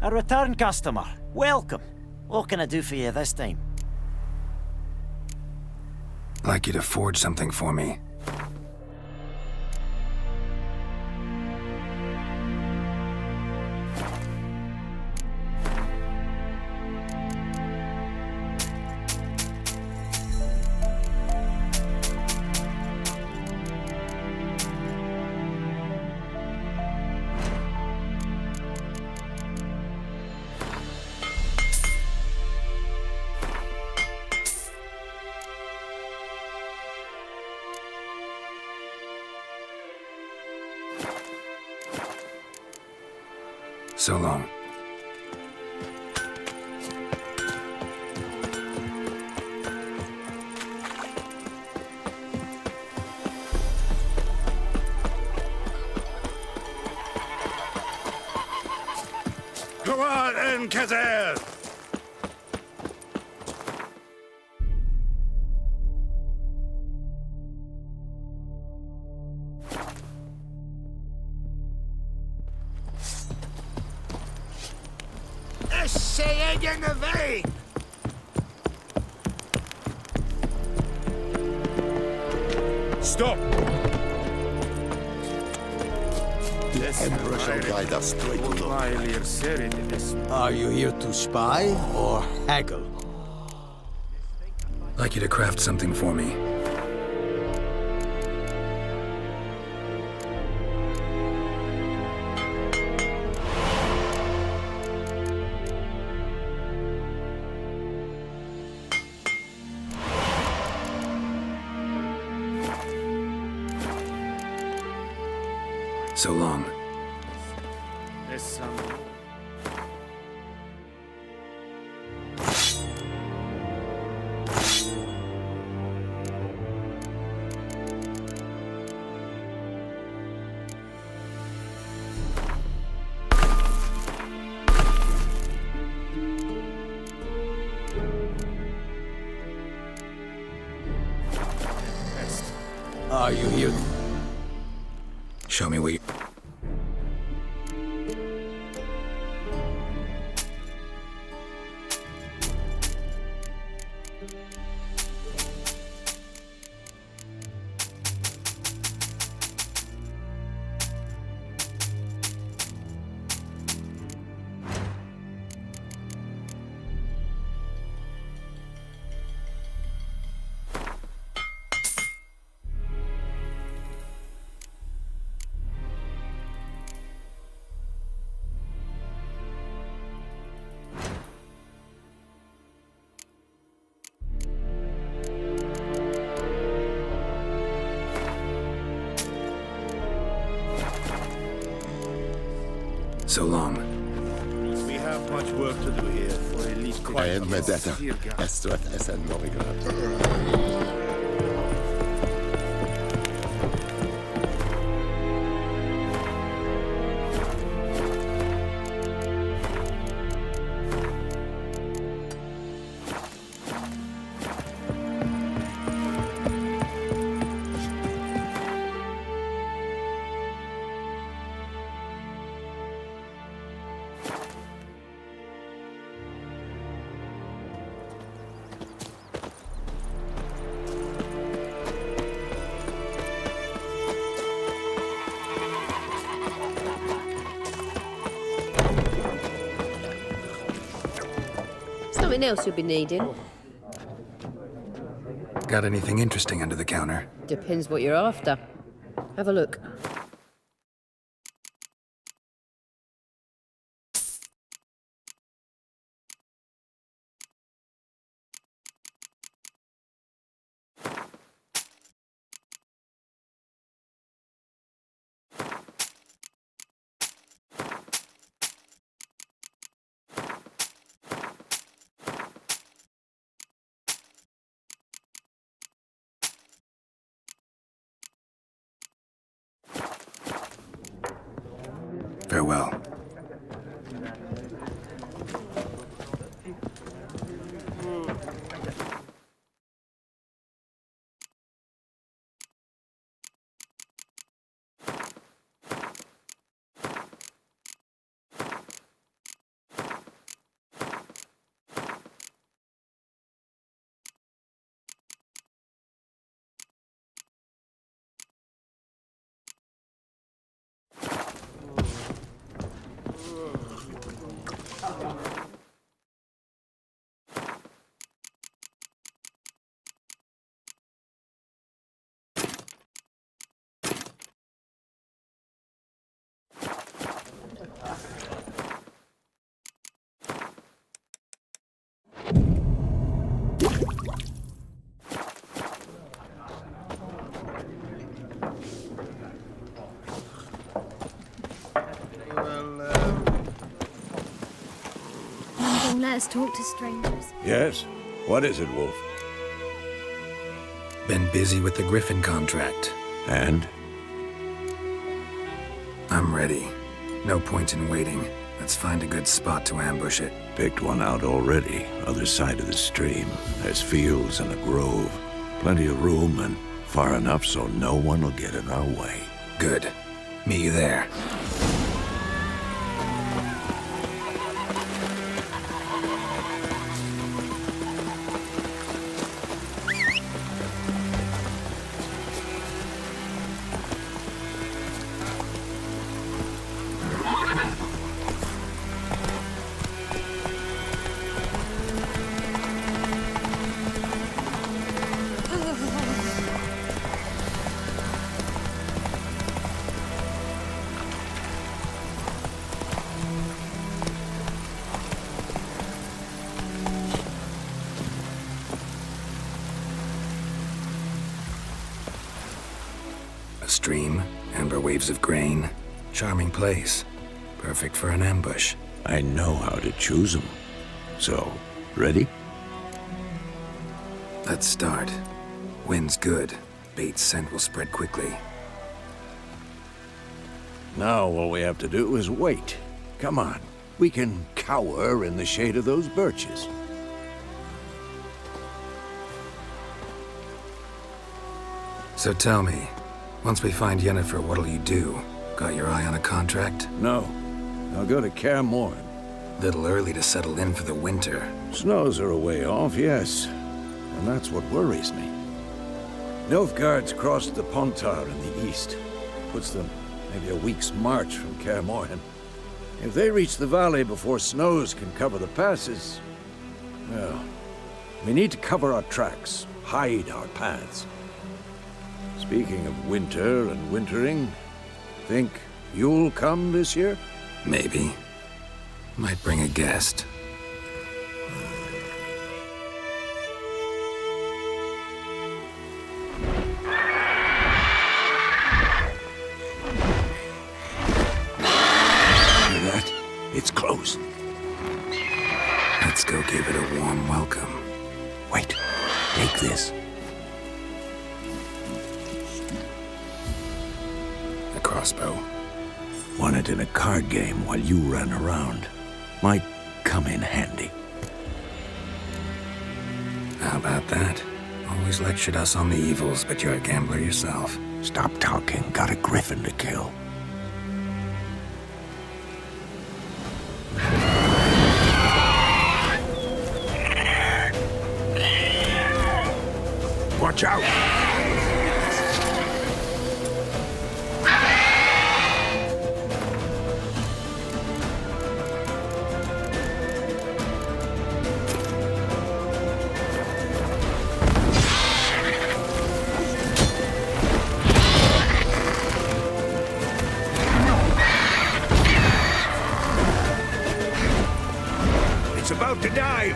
A return customer. Welcome. What can I do for you this time? I'd like you to forge something for me. So long. Go on, Encazel! Essayez de veille! Stop! The Emperor shall guide us straight to the... Are you here to spy or haggle? I'd like you to craft something for me. So long. Are you here? Show me what you... So long. We have much work to do here for elite Quiet, Medetta. Estrat SN Morigrad. Something else you'll be needing. Got anything interesting under the counter? Depends what you're after. Have a look. Farewell. let us talk to strangers. Yes? What is it, Wolf? Been busy with the Griffin contract. And? I'm ready. No point in waiting. Let's find a good spot to ambush it. Picked one out already, other side of the stream. There's fields and a grove. Plenty of room and far enough so no one will get in our way. Good. Meet you there. A stream, amber waves of grain. Charming place. Perfect for an ambush. I know how to choose them. So, ready? Let's start. Wind's good. Bait's scent will spread quickly. Now all we have to do is wait. Come on. We can cower in the shade of those birches. So tell me, once we find Yennefer, what'll you do? Got your eye on a contract? No. I'll go to Kaer Morhen. Little early to settle in for the winter. Snows are a way off, yes. And that's what worries me. Nilfgaard's crossed the Pontar in the east. Puts them maybe a week's march from Kaer Morhen. If they reach the valley before snows can cover the passes, well, we need to cover our tracks, hide our paths. Speaking of winter and wintering, think you'll come this year? Maybe. Might bring a guest. Hear that? It's close. Let's go give it a warm welcome. Wait, take this. A crossbow. Won it in a card game while you ran around. Might come in handy. How about that? Always lectured us on the evils, but you're a gambler yourself. Stop talking. Got a griffin to kill. Watch out! It's about to dive!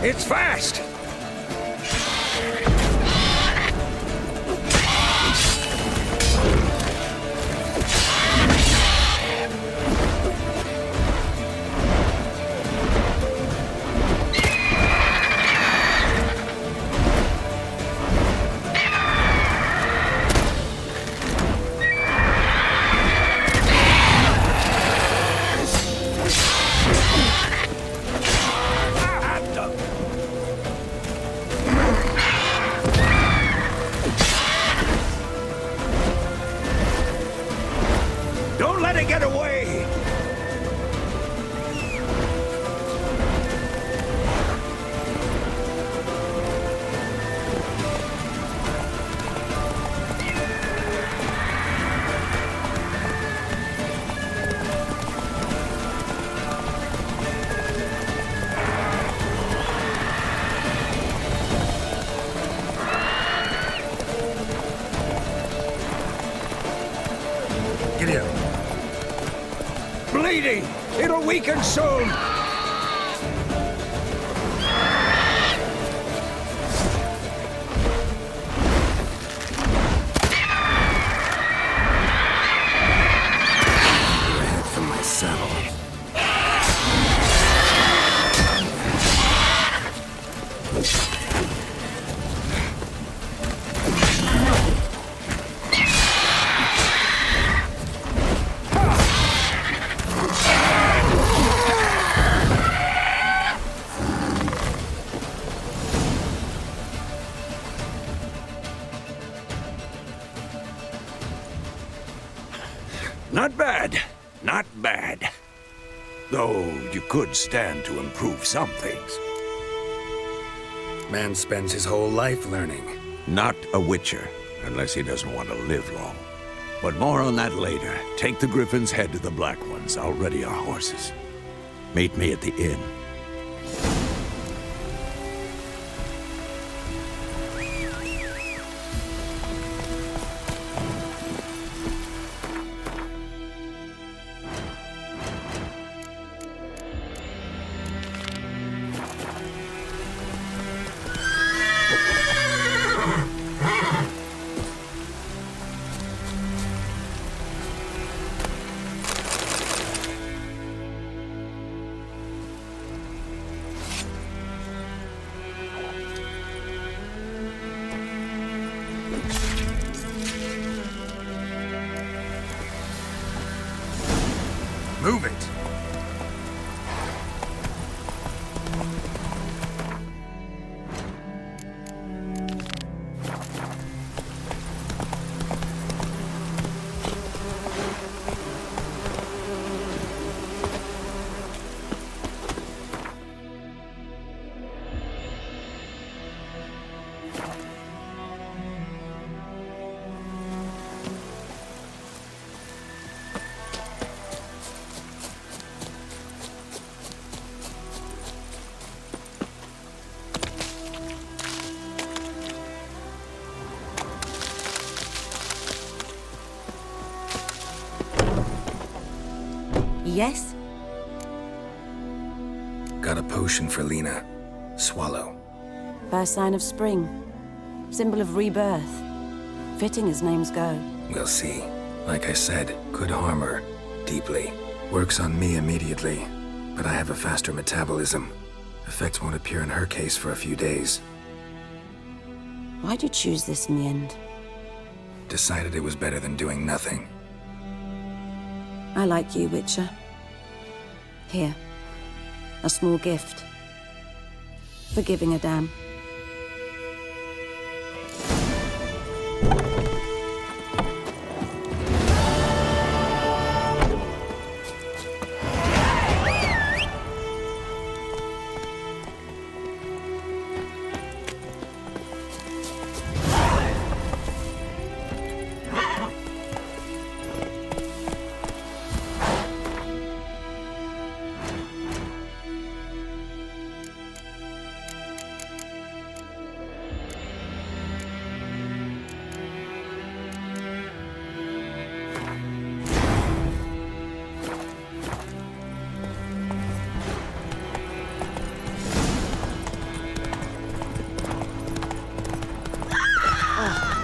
It's fast! You're weakened soon! Head from my saddle. Not bad. Not bad. Though you could stand to improve some things. Man spends his whole life learning. Not a witcher, unless he doesn't want to live long. But more on that later. Take the Griffin's head to the Black Ones. I'll ready our horses. Meet me at the inn. Move it! Yes? Got a potion for Lena. Swallow. First sign of spring. Symbol of rebirth. Fitting as names go. We'll see. Like I said, could harm her. Deeply. Works on me immediately. But I have a faster metabolism. Effects won't appear in her case for a few days. Why'd you choose this in the end? Decided it was better than doing nothing. I like you, Witcher. Here. A small gift. For giving a damn.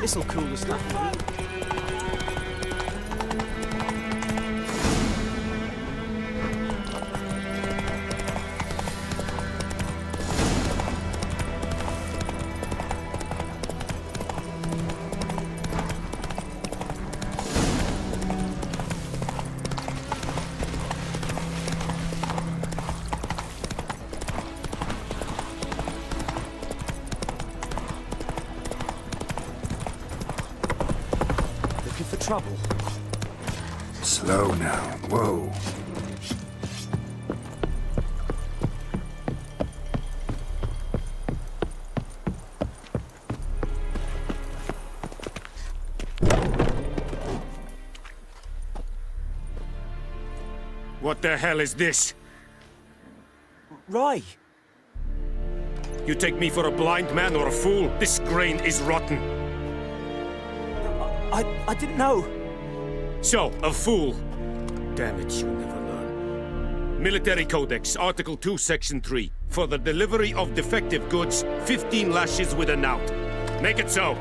This'll cool the stuff. For trouble. Slow now. Whoa. What the hell is this? Rye. You take me for a blind man or a fool? This grain is rotten. I didn't know. So, a fool. Damn it, you never learn. Military Codex, Article 2, Section 3. For the delivery of defective goods, 15 lashes with a knout. Make it so.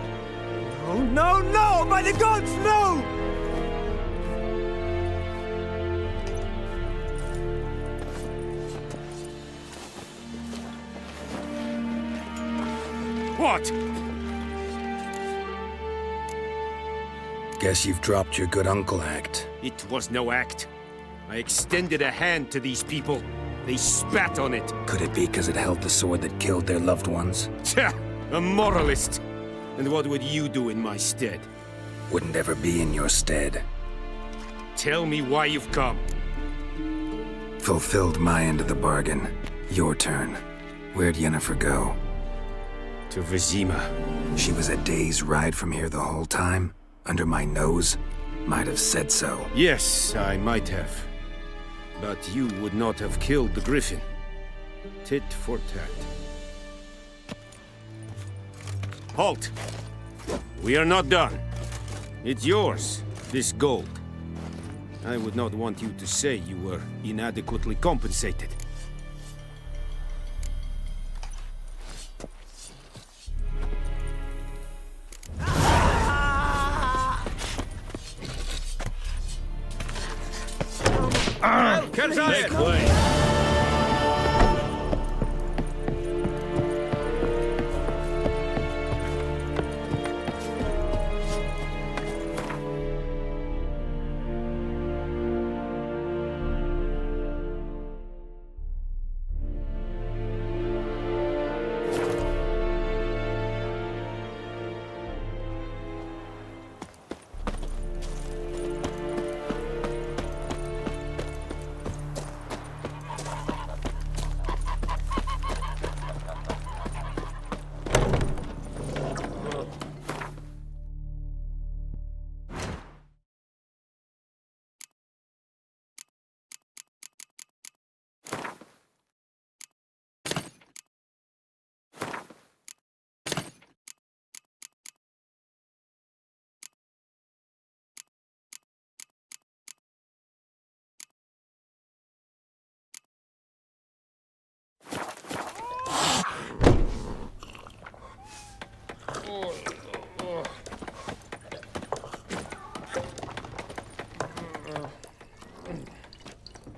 Oh, no, no! By the gods, no! What? Guess you've dropped your good uncle act. It was no act. I extended a hand to these people. They spat on it. Could it be because it held the sword that killed their loved ones? Tja, a moralist. And what would you do in my stead? Wouldn't ever be in your stead. Tell me why you've come. Fulfilled my end of the bargain. Your turn. Where'd Yennefer go? To VIZIMA. She was a day's ride from here the whole time? Under my nose? Might have said so. Yes, I might have. But you would not have killed the Griffin. Tit for tat. Halt! We are not done. It's yours, this gold. I would not want you to say you were inadequately compensated. Take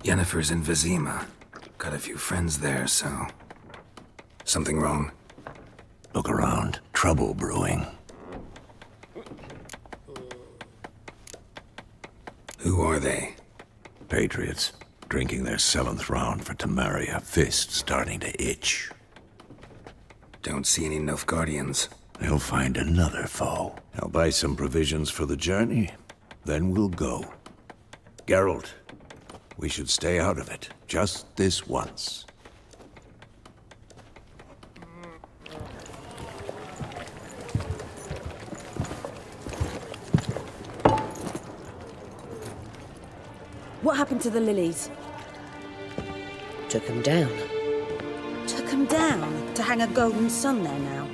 Yennefer's in VIZIMA. Got a few friends there, so... Something wrong? Look around. Trouble brewing. Who are they? Patriots. Drinking their 7th round for Temeria. Fist starting to itch. Don't see any Nilfgaardians. They'll find another foe. I'll buy some provisions for the journey. Then we'll go. Geralt, we should stay out of it. Just this once. What happened to the lilies? Took him down. Took them down to hang a golden sun there now.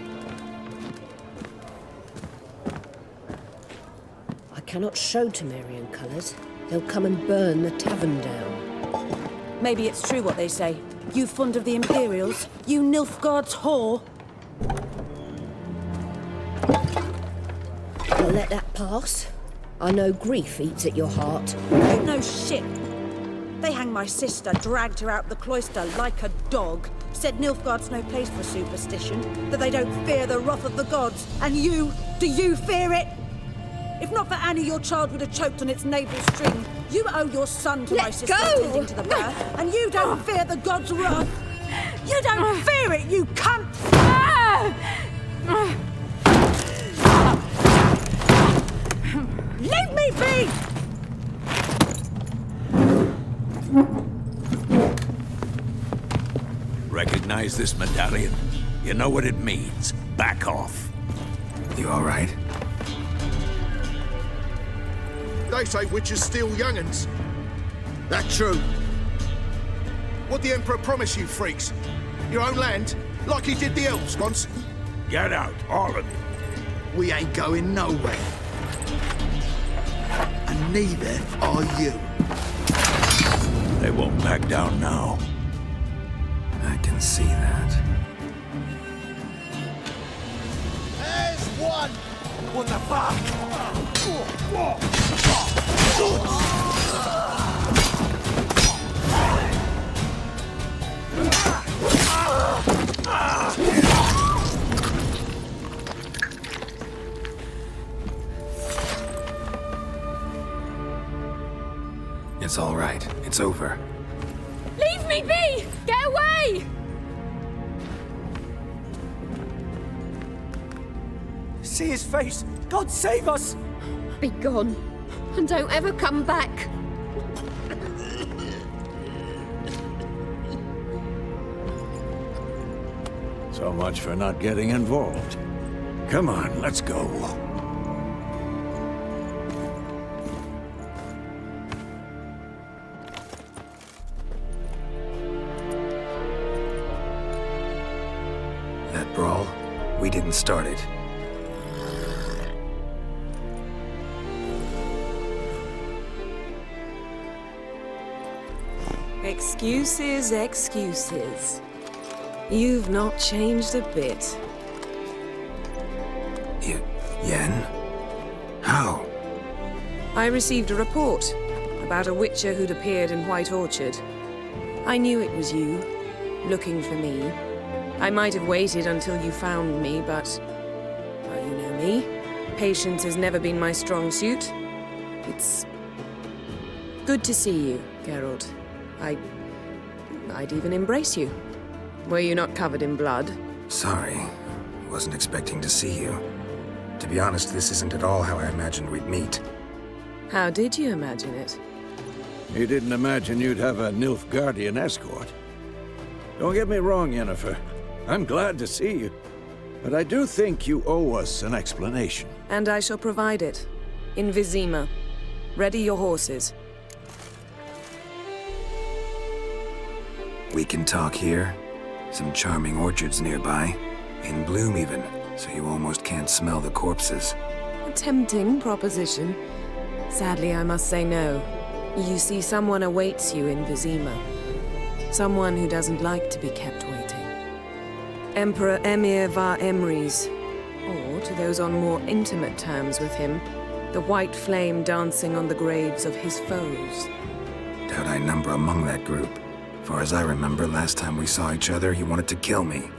I cannot show Temerian colours. They'll come and burn the tavern down. Maybe it's true what they say. You fond of the Imperials? You Nilfgaard's whore? I'll let that pass. I know grief eats at your heart. You know shit. They hanged my sister, dragged her out the cloister like a dog. Said Nilfgaard's no place for superstition, that they don't fear the wrath of the gods. And you, do you fear it? If not for Annie, your child would have choked on its navel string. You owe your son to my sister tending to the birth, and you don't fear the gods' wrath. You don't fear it, you cunt! Leave me be! Recognize this medallion? You know what it means. Back off. You all right? They say witches steal young'uns. That true. What the Emperor promise you, freaks? Your own land, like he did the elves once? Get out, all of you. We ain't going nowhere. And neither are you. They won't back down now. I can see that. There's one! What the fuck? It's all right. It's over. Leave me be! Get away! See his face! God save us! Be gone, and don't ever come back. So much for not getting involved. Come on, let's go. That brawl, we didn't start it. Excuses, excuses. You've not changed a bit. Yen? How? I received a report about a witcher who'd appeared in White Orchard. I knew it was you, looking for me. I might have waited until you found me, but... well, you know me. Patience has never been my strong suit. It's... good to see you, Geralt. I'd even embrace you. Were you not covered in blood? Sorry. Wasn't expecting to see you. To be honest, this isn't at all how I imagined we'd meet. How did you imagine it? You didn't imagine you'd have a NILFGAARDIAN escort. Don't get me wrong, Yennefer. I'm glad to see you. But I do think you owe us an explanation. And I shall provide it. In VIZIMA. Ready your horses. We can talk here. Some charming orchards nearby. In bloom even, so you almost can't smell the corpses. A tempting proposition. Sadly, I must say no. You see, someone awaits you in VIZIMA. Someone who doesn't like to be kept waiting. Emperor Emir var Emrys. Or, to those on more intimate terms with him, the white flame dancing on the graves of his foes. Doubt I number among that group. Far as I remember, last time we saw each other, he wanted to kill me.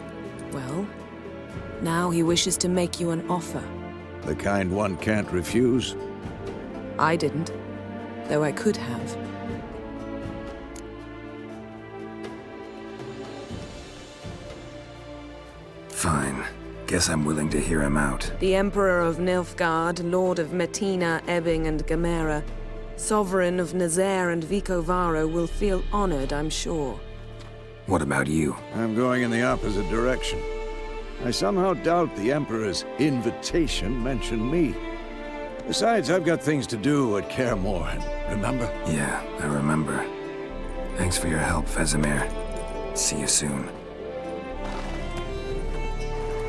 Well, now he wishes to make you an offer. The kind one can't refuse. I didn't, though I could have. Fine. Guess I'm willing to hear him out. The Emperor of Nilfgaard, Lord of Metina, Ebbing, and Gamera, Sovereign of Nazaire and Vicovaro will feel honored, I'm sure. What about you? I'm going in the opposite direction. I somehow doubt the Emperor's invitation mentioned me. Besides, I've got things to do at Kaer Morhen, remember? Yeah, I remember. Thanks for your help, Vesemir. See you soon.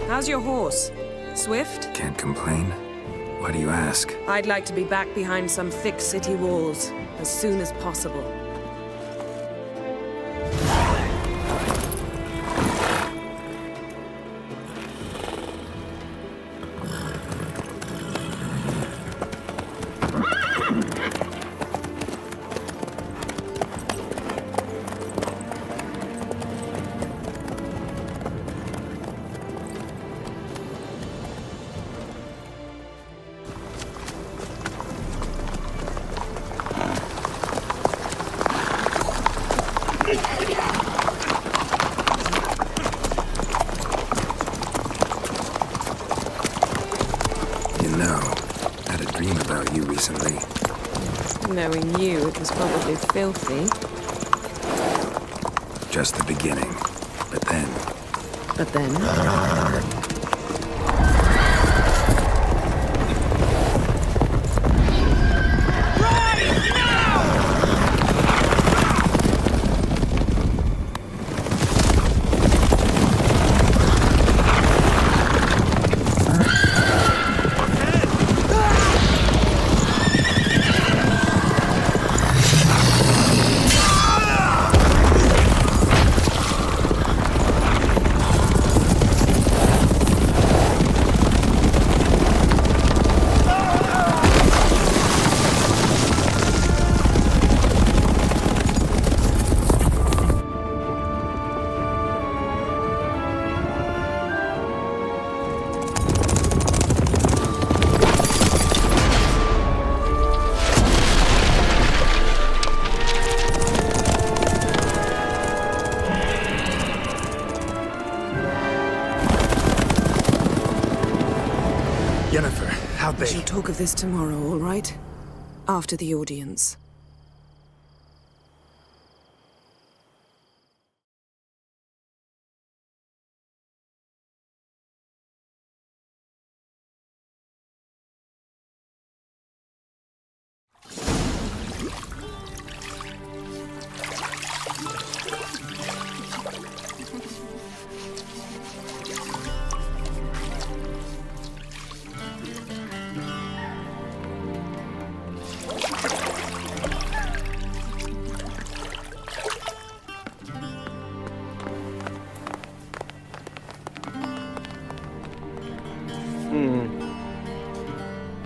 How's your horse? Swift? Can't complain. Why do you ask? I'd like to be back behind some thick city walls as soon as possible. Recently. Knowing you, it was probably filthy. Just the beginning. But then... But then? I'll We shall talk of this tomorrow, all right? After the audience.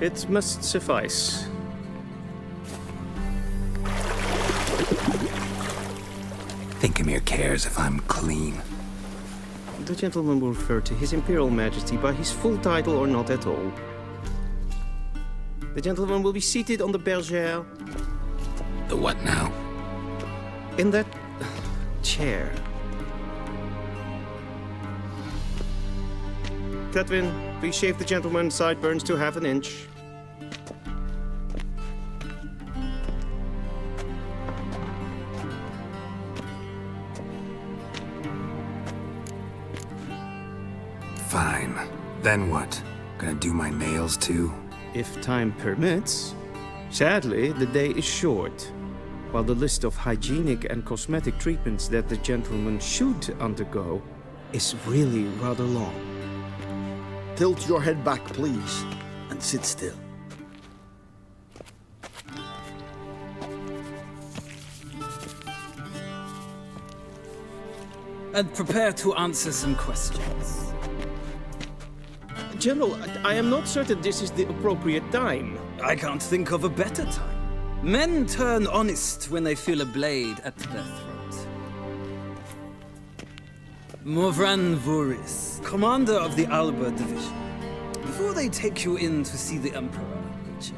It must suffice. Thinkemere cares if I'm clean. The gentleman will refer to His Imperial Majesty by his full title or not at all. The gentleman will be seated on the bergère. The what now? In that chair. Cletwin, please shave the gentleman's sideburns to half an inch. Fine. Then what? Gonna do my nails too? If time permits. Sadly, the day is short. While the list of hygienic and cosmetic treatments that the gentleman should undergo is really rather long. Tilt your head back, please, and sit still. And prepare to answer some questions. General, I am not certain this is the appropriate time. I can't think of a better time. Men turn honest when they feel a blade at their throat. Morvran Vuris, commander of the Alba Division. Before they take you in to see the Emperor, Witcher,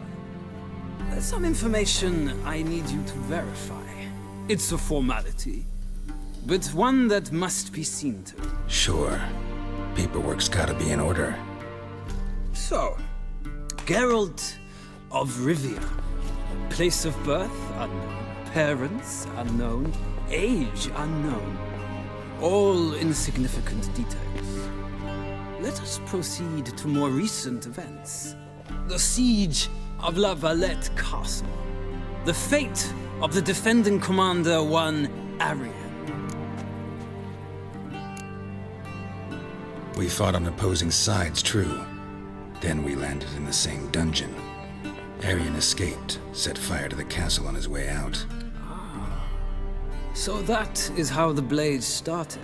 there's some information I need you to verify. It's a formality, but one that must be seen to. Sure. Paperwork's gotta be in order. So, Geralt of Rivia. Place of birth unknown. Parents unknown. Age unknown. All insignificant details. Let us proceed to more recent events. The siege of La Valette Castle. The fate of the defending commander, one Arian. We fought on opposing sides, true. Then we landed in the same dungeon. Arian escaped, set fire to the castle on his way out. So that is how the blade started.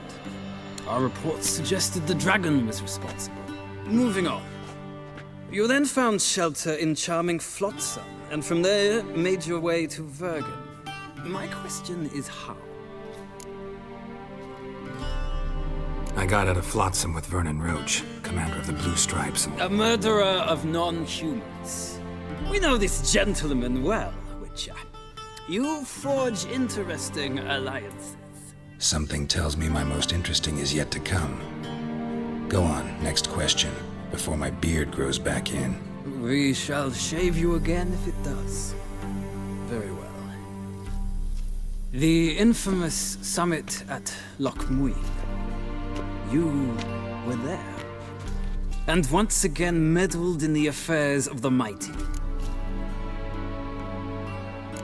Our reports suggested the dragon was responsible. Moving on. You then found shelter in charming Flotsam, and from there made your way to Vergen. My question is how? I got out of Flotsam with Vernon Roach, commander of the Blue Stripes. A murderer of non-humans. We know this gentleman well, Witcher. You forge interesting alliances. Something tells me my most interesting is yet to come. Go on, next question, before my beard grows back in. We shall shave you again if it does. Very well. The infamous summit at Loch Muin. You were there. And once again meddled in the affairs of the mighty.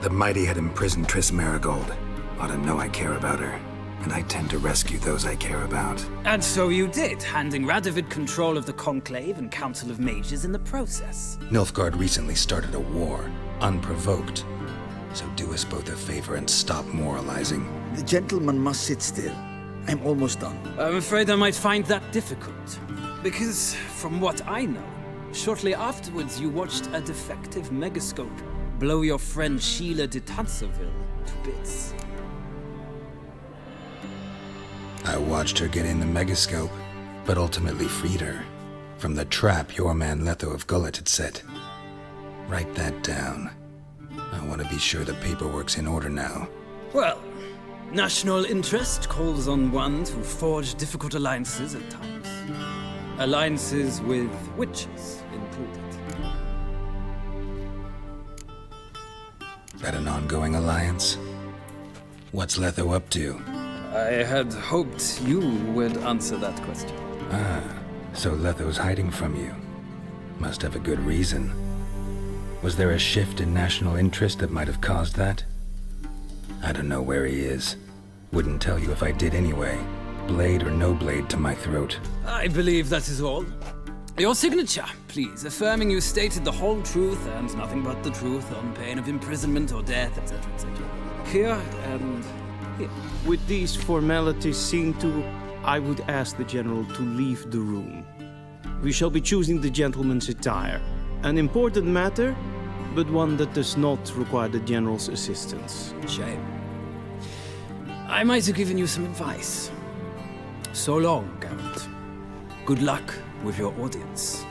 The mighty had imprisoned Triss Marigold. Ought to know I care about her. And I tend to rescue those I care about. And so you did, handing Radovid control of the Conclave and Council of Mages in the process. Nilfgaard recently started a war, unprovoked. So do us both a favor and stop moralizing. The gentleman must sit still. I'm almost done. I'm afraid I might find that difficult. Because, from what I know, shortly afterwards you watched a defective megascope blow your friend Sheila de Tanserville to bits. I watched her get in the megascope, but ultimately freed her from the trap your man Letho of Gullet had set. Write that down. I want to be sure the paperwork's in order now. Well, national interest calls on one to forge difficult alliances at times. Alliances with witches included. That an ongoing alliance? What's Letho up to? I had hoped you would answer that question. Ah, so Letho's hiding from you. Must have a good reason. Was there a shift in national interest that might have caused that? I don't know where he is. Wouldn't tell you if I did anyway. Blade or no blade to my throat. I believe that is all. Your signature, please, affirming you stated the whole truth and nothing but the truth on pain of imprisonment or death, etc., etc. Here and here. With these formalities seen to, I would ask the General to leave the room. We shall be choosing the gentleman's attire. An important matter, but one that does not require the General's assistance. Shame. I might have given you some advice. So long, Geralt. Good luck with your audience.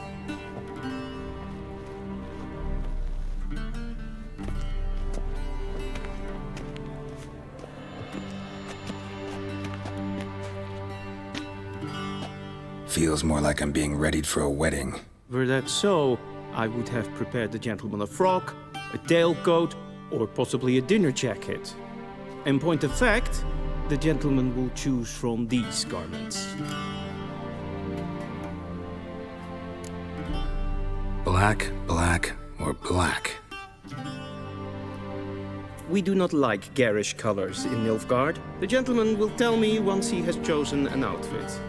Feels more like I'm being readied for a wedding. Were that so, I would have prepared the gentleman a frock, a tailcoat, or possibly a dinner jacket. In point of fact, the gentleman will choose from these garments. Black, black, or black? We do not like garish colors in Nilfgaard. The gentleman will tell me once he has chosen an outfit.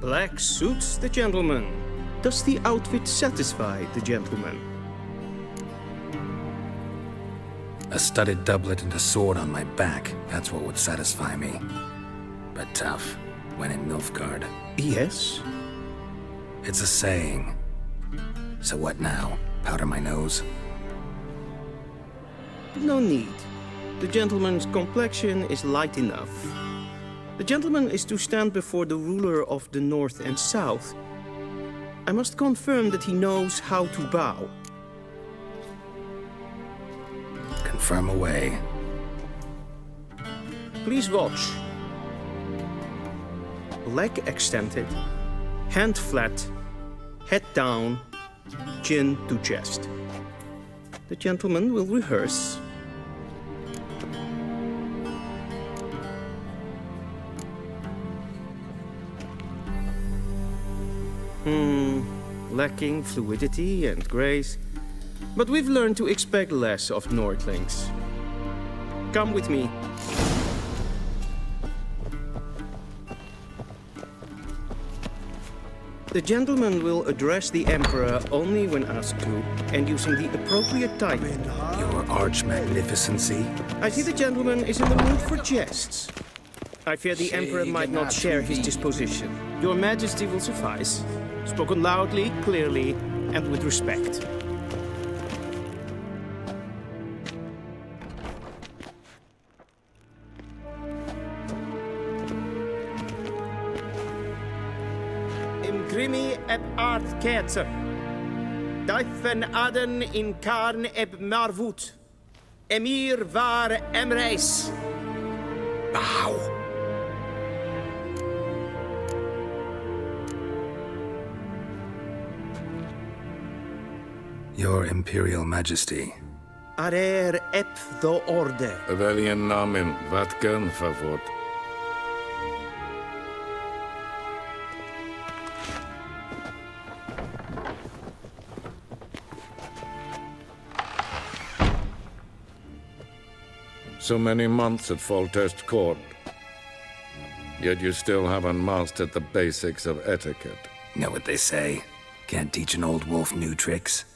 Black suits the gentleman. Does the outfit satisfy the gentleman? A studded doublet and a sword on my back. That's what would satisfy me. But tough, when in Nilfgaard. Yes. It's a saying. So what now? Powder my nose? No need. The gentleman's complexion is light enough. The gentleman is to stand before the ruler of the North and South. I must confirm that he knows how to bow. Confirm away. Please watch. Leg extended, hand flat, head down, chin to chest. The gentleman will rehearse. Lacking fluidity and grace, but we've learned to expect less of Nordlings. Come with me. The gentleman will address the Emperor only when asked to, and using the appropriate title. Your arch-magnificency? I see the gentleman is in the mood for jests. I fear the Emperor might not share his disposition. Your Majesty will suffice. Spoken loudly, clearly, and with respect. Imgrimi eb art ketzer. Daifen aden in karn eb marvut. Emir var emreis. Bow. Your Imperial Majesty. Arer ep the orde. Weljen namen, wat kan favor? So many months at Foltest Court. Yet you still haven't mastered the basics of etiquette. Know what they say? Can't teach an old wolf new tricks.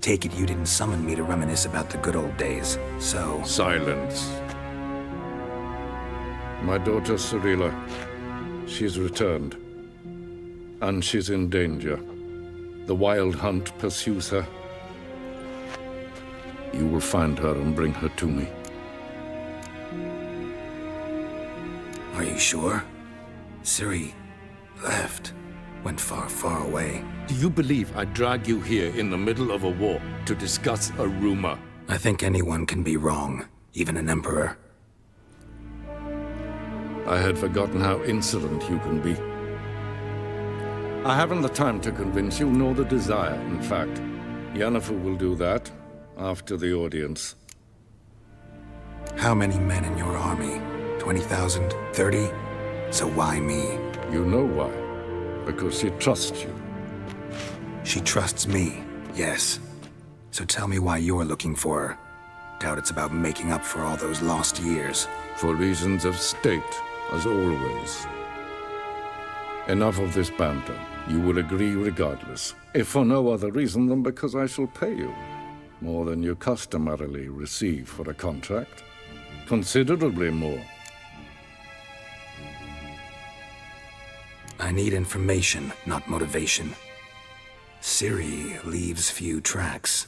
Take it you didn't summon me to reminisce about the good old days, so... Silence. My daughter Cirilla, she's returned. and she's in danger. The Wild Hunt pursues her. You will find her and bring her to me. Are you sure? Ciri left. Went far, far away. Do you believe I drag you here in the middle of a war to discuss a rumor? I think anyone can be wrong, even an emperor. I had forgotten how insolent you can be. I haven't the time to convince you, nor the desire, in fact. Yennefer will do that after the audience. How many men in your army? 20,000? 30? So why me? You know why. Because she trusts you. She trusts me, yes. So tell me why you're looking for her. Doubt it's about making up for all those lost years. For reasons of state, as always. Enough of this banter. You will agree regardless, if for no other reason than because I shall pay you more than you customarily receive for a contract. Considerably more. I need information, not motivation. Ciri leaves few tracks.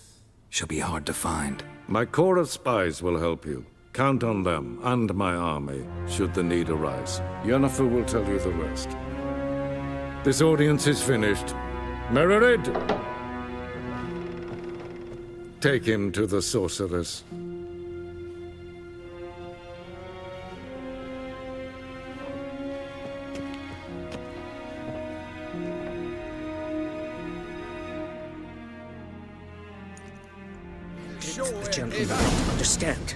She'll be hard to find. My corps of spies will help you. Count on them and my army, should the need arise. Yennefer will tell you the rest. This audience is finished. Mererid! Take him to the sorceress. The gentleman don't understand.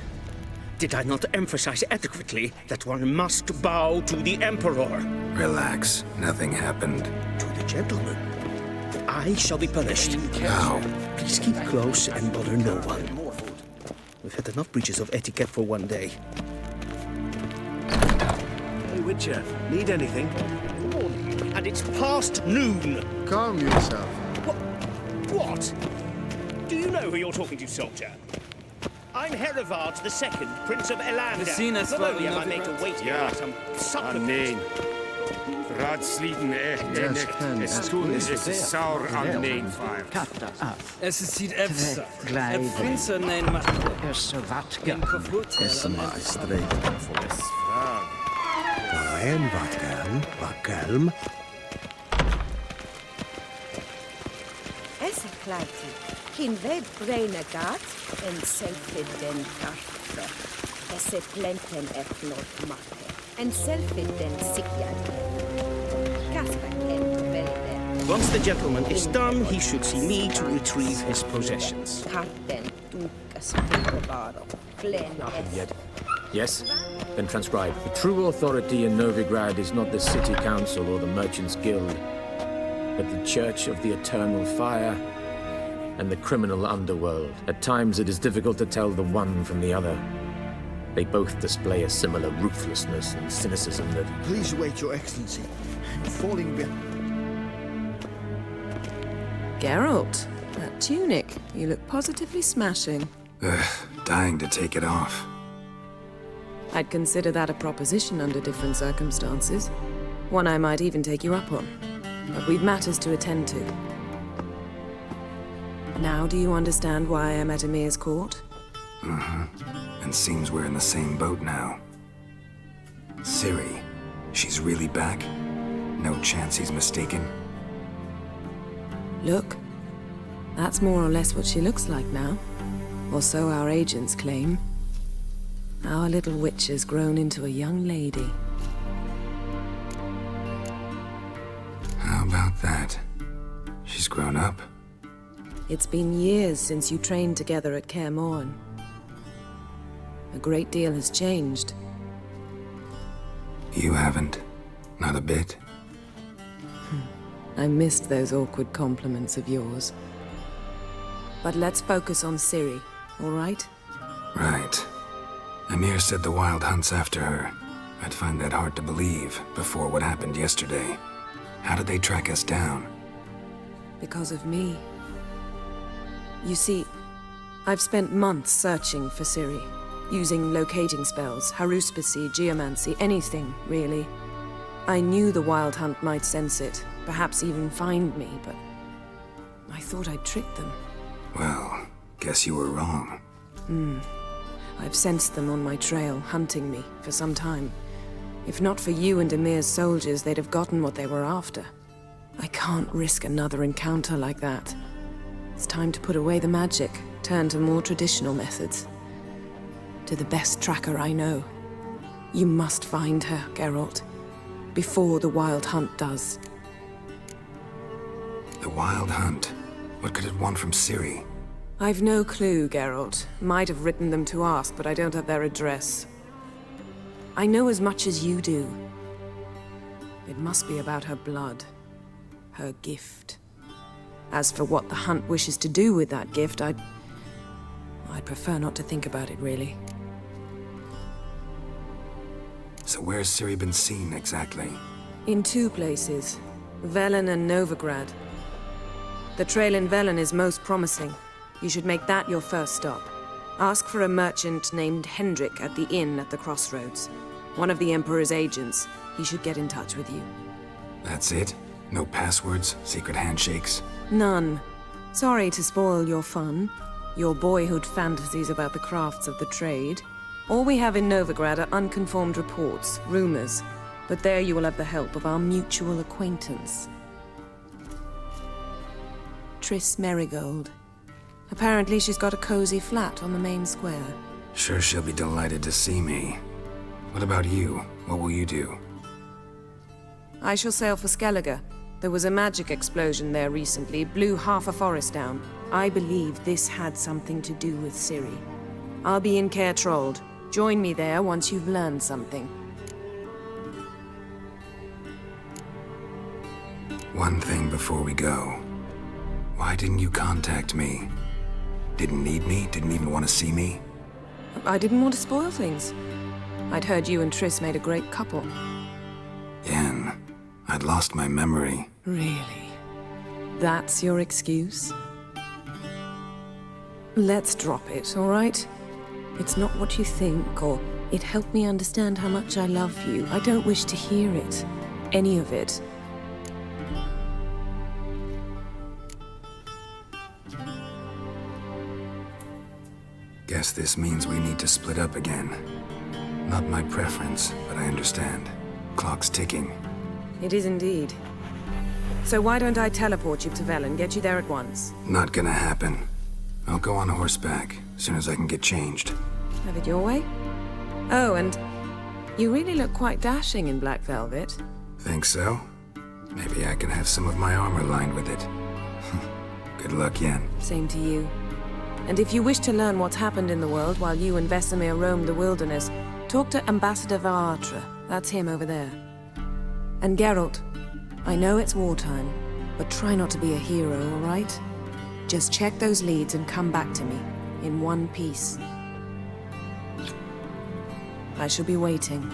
Did I not emphasize adequately that one must bow to the Emperor? Relax. Nothing happened. To the gentleman. I shall be punished. How? Please keep close and bother no one. We've had enough breaches of etiquette for one day. Hey, Witcher. Need anything? Morning, and it's past noon. Calm yourself. What? Do you know who you're talking to, soldier? I'm Herivard II, Prince of Elander. Not only am I made to wait here for some supplement. Nee. Raadsleden es tun es saur an neen Es sieht efsa. Prinsen nein macht. Brian, wat kalm. Essa klaiti. Kin ved brena gat en selfid den kaffe. Esse plenten efnot makke. En selfid den sikyad. Kasper en velde. Once the gentleman is done, he should see me to retrieve his possessions. Katten tukas varo. Glen es. Yes? Then transcribe. The true authority in Novigrad is not the city council or the merchants' guild, but the Church of the Eternal Fire and the criminal underworld. At times it is difficult to tell the one from the other. They both display a similar ruthlessness and cynicism that... Please wait, Your Excellency. I'm falling behind. Geralt, that tunic. You look positively smashing. Ugh, dying to take it off. I'd consider that a proposition under different circumstances. One I might even take you up on. But we've matters to attend to. Now do you understand why I'm at Emir's court? Mm-hmm. And seems we're in the same boat now. Ciri, she's really back? No chance he's mistaken? Look, that's more or less what she looks like now. Or so our agents claim. Our little witch has grown into a young lady. How about that? She's grown up? It's been years since you trained together at Kaer Morhen. A great deal has changed. You haven't. Not a bit. I missed those awkward compliments of yours. But let's focus on Ciri, all right? Right. Emir said the Wild Hunt's after her. I'd find that hard to believe before what happened yesterday. How did they track us down? Because of me. You see, I've spent months searching for Ciri, using locating spells, haruspicy, geomancy, anything, really. I knew the Wild Hunt might sense it, perhaps even find me, but I thought I'd tricked them. Well, guess you were wrong. I've sensed them on my trail, hunting me, for some time. If not for you and Emir's soldiers, they'd have gotten what they were after. I can't risk another encounter like that. It's time to put away the magic, turn to more traditional methods. To the best tracker I know. You must find her, Geralt. Before the Wild Hunt does. The Wild Hunt? What could it want from Ciri? I've no clue, Geralt. Might have written them to ask, but I don't have their address. I know as much as you do. It must be about her blood. Her gift. As for what the Hunt wishes to do with that gift, I'd prefer not to think about it, really. So where's Ciri been seen, exactly? In 2 places. Velen and Novigrad. The trail in Velen is most promising. You should make that your first stop. Ask for a merchant named Hendrik at the inn at the crossroads. One of the Emperor's agents. He should get in touch with you. That's it? No passwords? Secret handshakes? None. Sorry to spoil your fun. Your boyhood fantasies about the crafts of the trade. All we have in Novigrad are unconfirmed reports, rumors. But there you will have the help of our mutual acquaintance. Triss Merigold. Apparently she's got a cozy flat on the main square. Sure she'll be delighted to see me. What about you? What will you do? I shall sail for Skellige. There was a magic explosion there recently, blew half a forest down. I believe this had something to do with Ciri. I'll be in Caer Trold. Join me there once you've learned something. One thing before we go. Why didn't you contact me? Didn't need me? Didn't even want to see me? I didn't want to spoil things. I'd heard you and Triss made a great couple. Yen, I'd lost my memory. Really? That's your excuse? Let's drop it, all right? It's not what you think, or it helped me understand how much I love you. I don't wish to hear it. Any of it. Guess this means we need to split up again. Not my preference, but I understand. Clock's ticking. It is indeed. So why don't I teleport you to Velen, get you there at once? Not gonna happen. I'll go on horseback, as soon as I can get changed. Have it your way? Oh, and you really look quite dashing in black velvet. Think so? Maybe I can have some of my armor lined with it. Good luck, Yen. Same to you. And if you wish to learn what's happened in the world while you and Vesemir roamed the wilderness, talk to Ambassador Vaatra. That's him over there. And Geralt, I know it's wartime, but try not to be a hero, all right? Just check those leads and come back to me, in one piece. I shall be waiting.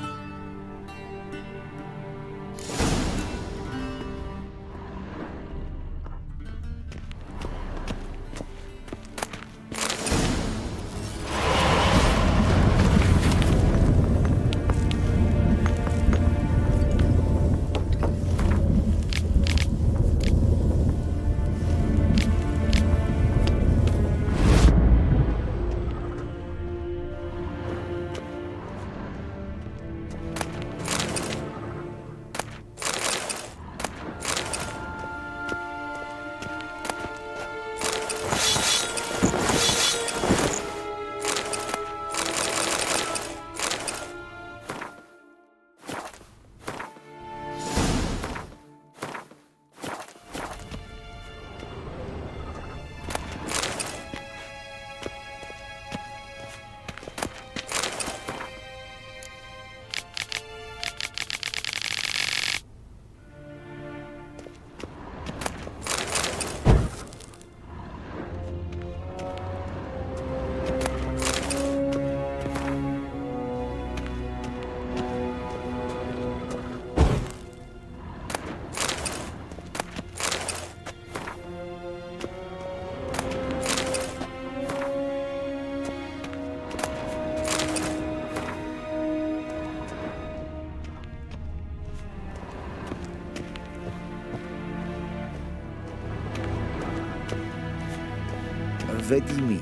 Vladimir,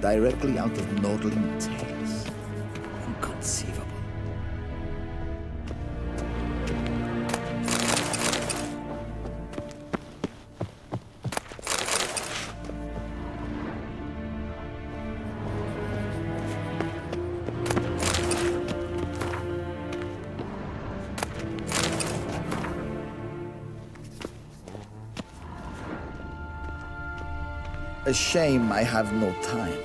directly out of Nordling tales. Inconceivable. A shame I have no time.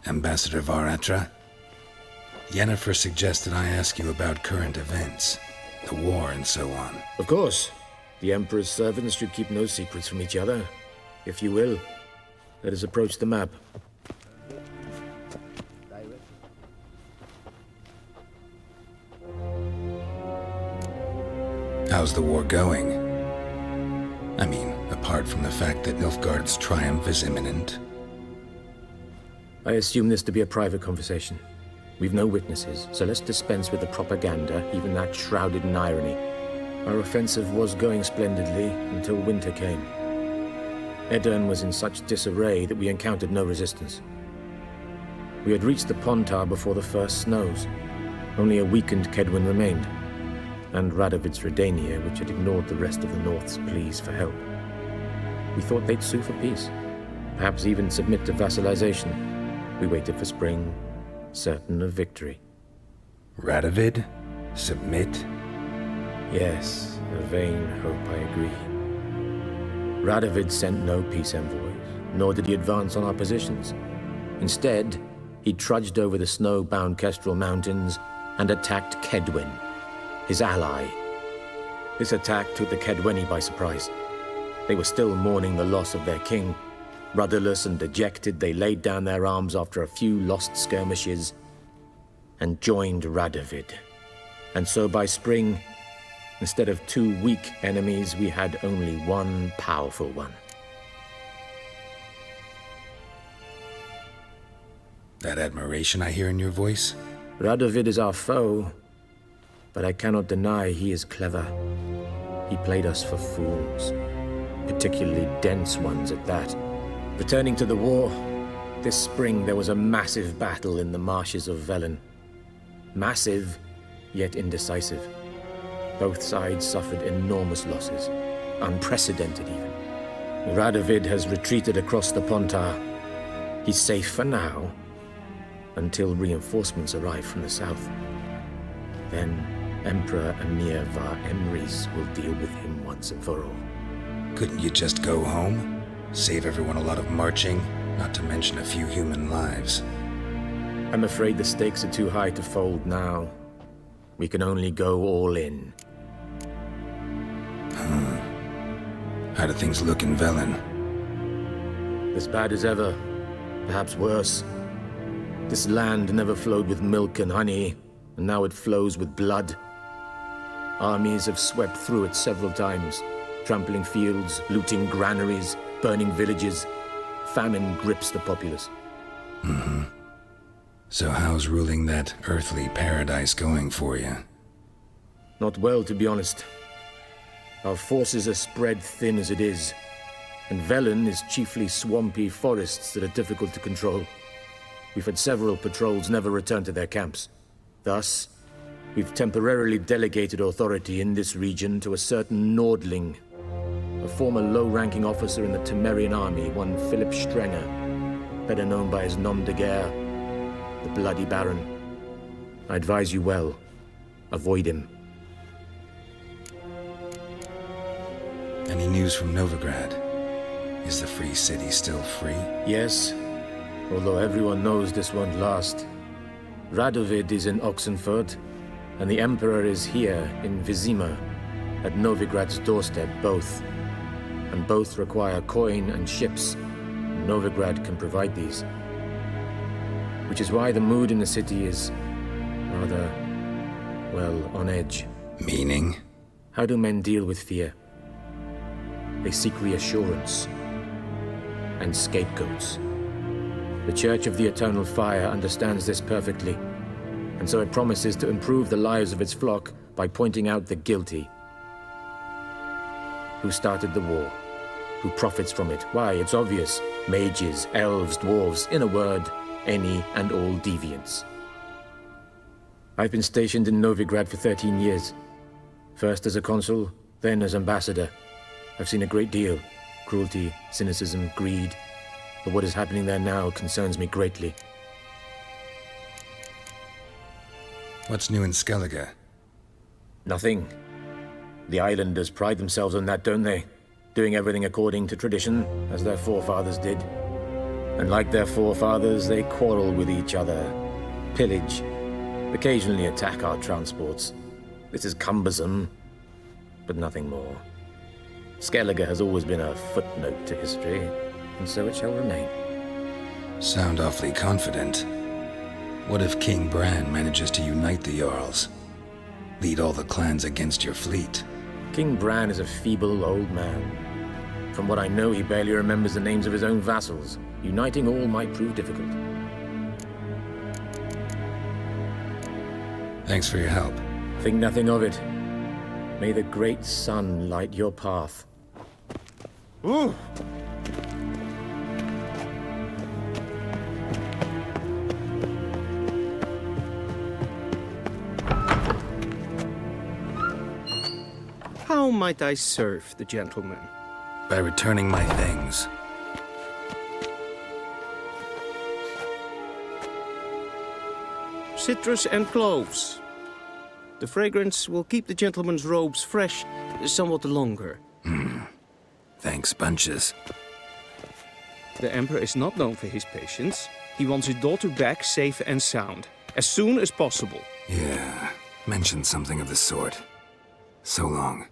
Ambassador Varatra, Yennefer suggested I ask you about current events, the war and so on. Of course. The Emperor's servants should keep no secrets from each other. If you will, let us approach the map. How's the war going? I mean, apart from the fact that Nilfgaard's triumph is imminent. I assume this to be a private conversation. We've no witnesses, so let's dispense with the propaganda, even that shrouded in irony. Our offensive was going splendidly until winter came. Edirn was in such disarray that we encountered no resistance. We had reached the Pontar before the first snows. Only a weakened Kedwen remained, and Radovid's Redania, which had ignored the rest of the North's pleas for help. We thought they'd sue for peace, perhaps even submit to vassalization. We waited for spring, certain of victory. Radovid? Submit? Yes, a vain hope, I agree. Radovid sent no peace envoys, nor did he advance on our positions. Instead, he trudged over the snow-bound Kestrel Mountains and attacked Kedwen, his ally. This attack took the Kedweni by surprise. They were still mourning the loss of their king. Rudderless and dejected, they laid down their arms after a few lost skirmishes and joined Radovid. And so by spring, instead of 2 weak enemies, we had only one powerful one. That admiration I hear in your voice? Radovid is our foe, but I cannot deny he is clever. He played us for fools, particularly dense ones at that. Returning to the war, this spring there was a massive battle in the marshes of Velen. Massive, yet indecisive. Both sides suffered enormous losses, unprecedented even. Radovid has retreated across the Pontar. He's safe for now, until reinforcements arrive from the south. Then Emperor Emir var Emrys will deal with him once and for all. Couldn't you just go home? Save everyone a lot of marching, not to mention a few human lives. I'm afraid the stakes are too high to fold now. We can only go all in. How do things look in Velen? As bad as ever, perhaps worse. This land never flowed with milk and honey, and now it flows with blood. Armies have swept through it several times, trampling fields, looting granaries, burning villages. Famine grips the populace. So how's ruling that earthly paradise going for you? Not well, to be honest. Our forces are spread thin as it is, and Velen is chiefly swampy forests that are difficult to control. We've had several patrols never return to their camps. Thus, we've temporarily delegated authority in this region to a certain Nordling, a former low-ranking officer in the Temerian army, one Philip Strenger, better known by his nom de guerre, the Bloody Baron. I advise you well. Avoid him. Any news from Novigrad? Is the free city still free? Yes, although everyone knows this won't last. Radovid is in Oxenford, and the Emperor is here in VIZIMA, at Novigrad's doorstep, both. And both require coin and ships. Novigrad can provide these. Which is why the mood in the city is rather, well, on edge. Meaning? How do men deal with fear? They seek reassurance and scapegoats. The Church of the Eternal Fire understands this perfectly. and so it promises to improve the lives of its flock by pointing out the guilty. Who started the war? Who profits from it? Why, it's obvious. Mages, elves, dwarves, in a word, any and all deviants. I've been stationed in Novigrad for 13 years. First as a consul, then as ambassador. I've seen a great deal. Cruelty, cynicism, greed. But what is happening there now concerns me greatly. What's new in Skellige? Nothing. The islanders pride themselves on that, don't they? Doing everything according to tradition, as their forefathers did. And like their forefathers, they quarrel with each other, pillage, occasionally attack our transports. This is cumbersome, but nothing more. Skellige has always been a footnote to history, and so it shall remain. Sound awfully confident. What if King Bran manages to unite the Jarls? Lead all the clans against your fleet? King Bran is a feeble old man. From what I know, he barely remembers the names of his own vassals. Uniting all might prove difficult. Thanks for your help. Think nothing of it. May the great sun light your path. Ooh! How might I serve the gentleman? By returning my things. Citrus and cloves. The fragrance will keep the gentleman's robes fresh somewhat longer. Thanks, bunches. The Emperor is not known for his patience. He wants his daughter back safe and sound, as soon as possible. Yeah, mentioned something of the sort. So long.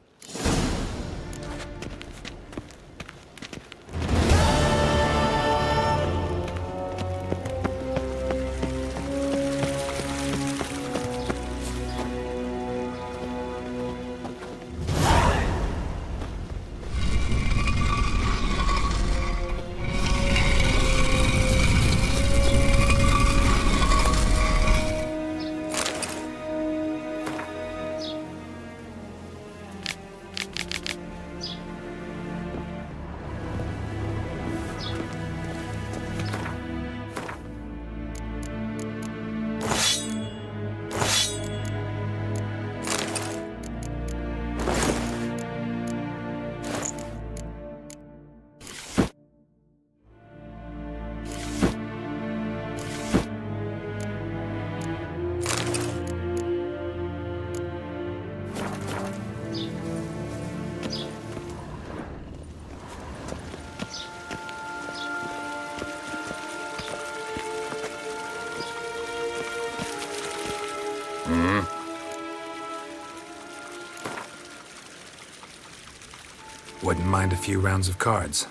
Wouldn't mind a few rounds of cards.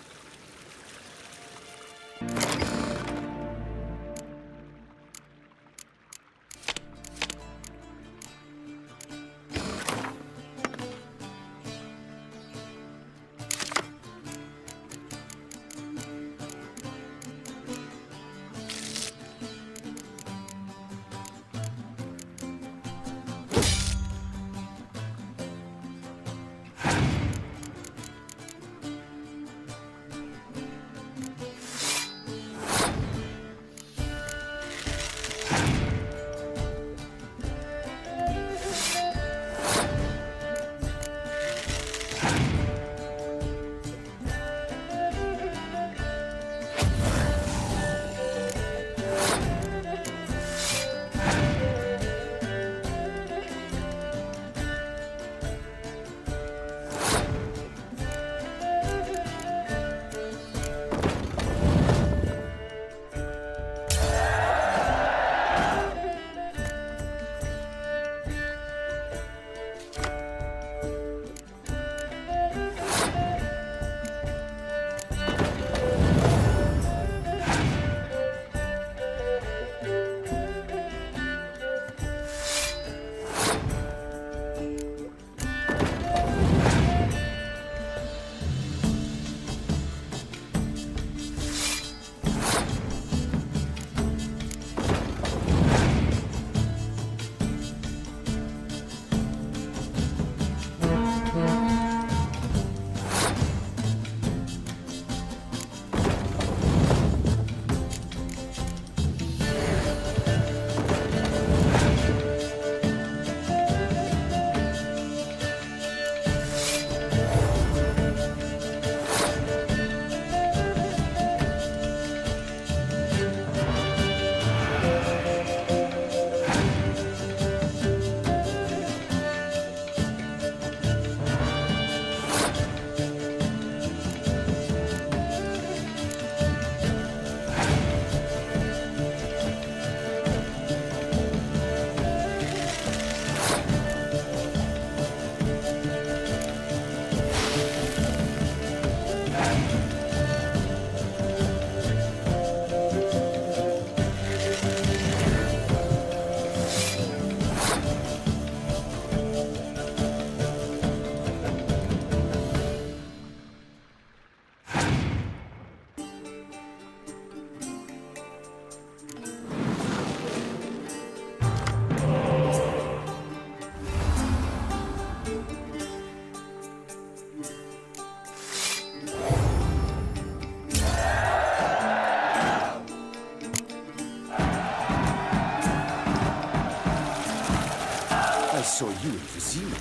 you in VIZIMA.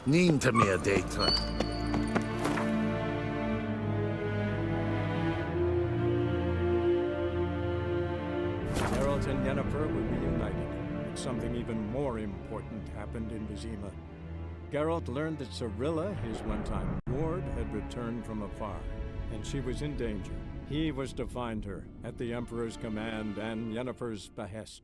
Niente mia data. Geralt and Yennefer were reunited, but something even more important happened in VIZIMA. Geralt learned that Cirilla, his one-time ward, had returned from afar, and she was in danger. He was to find her, at the Emperor's command and Yennefer's behest.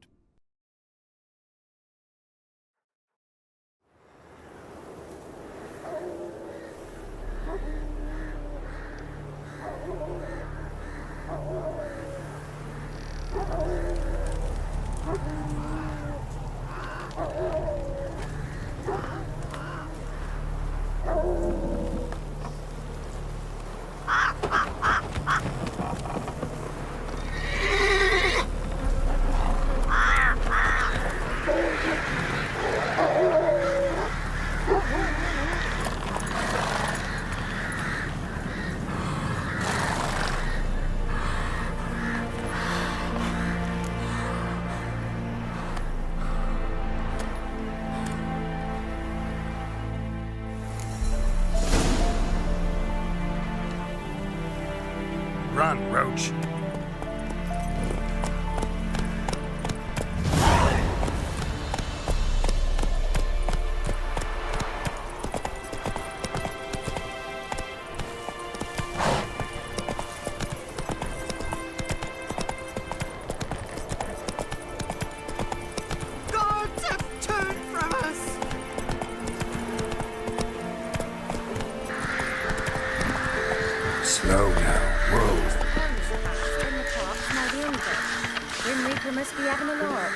Run, Roach. Guards have turned from us! Slow now. Whoa. In the park, now the under. Grim Reaper must be having a lark.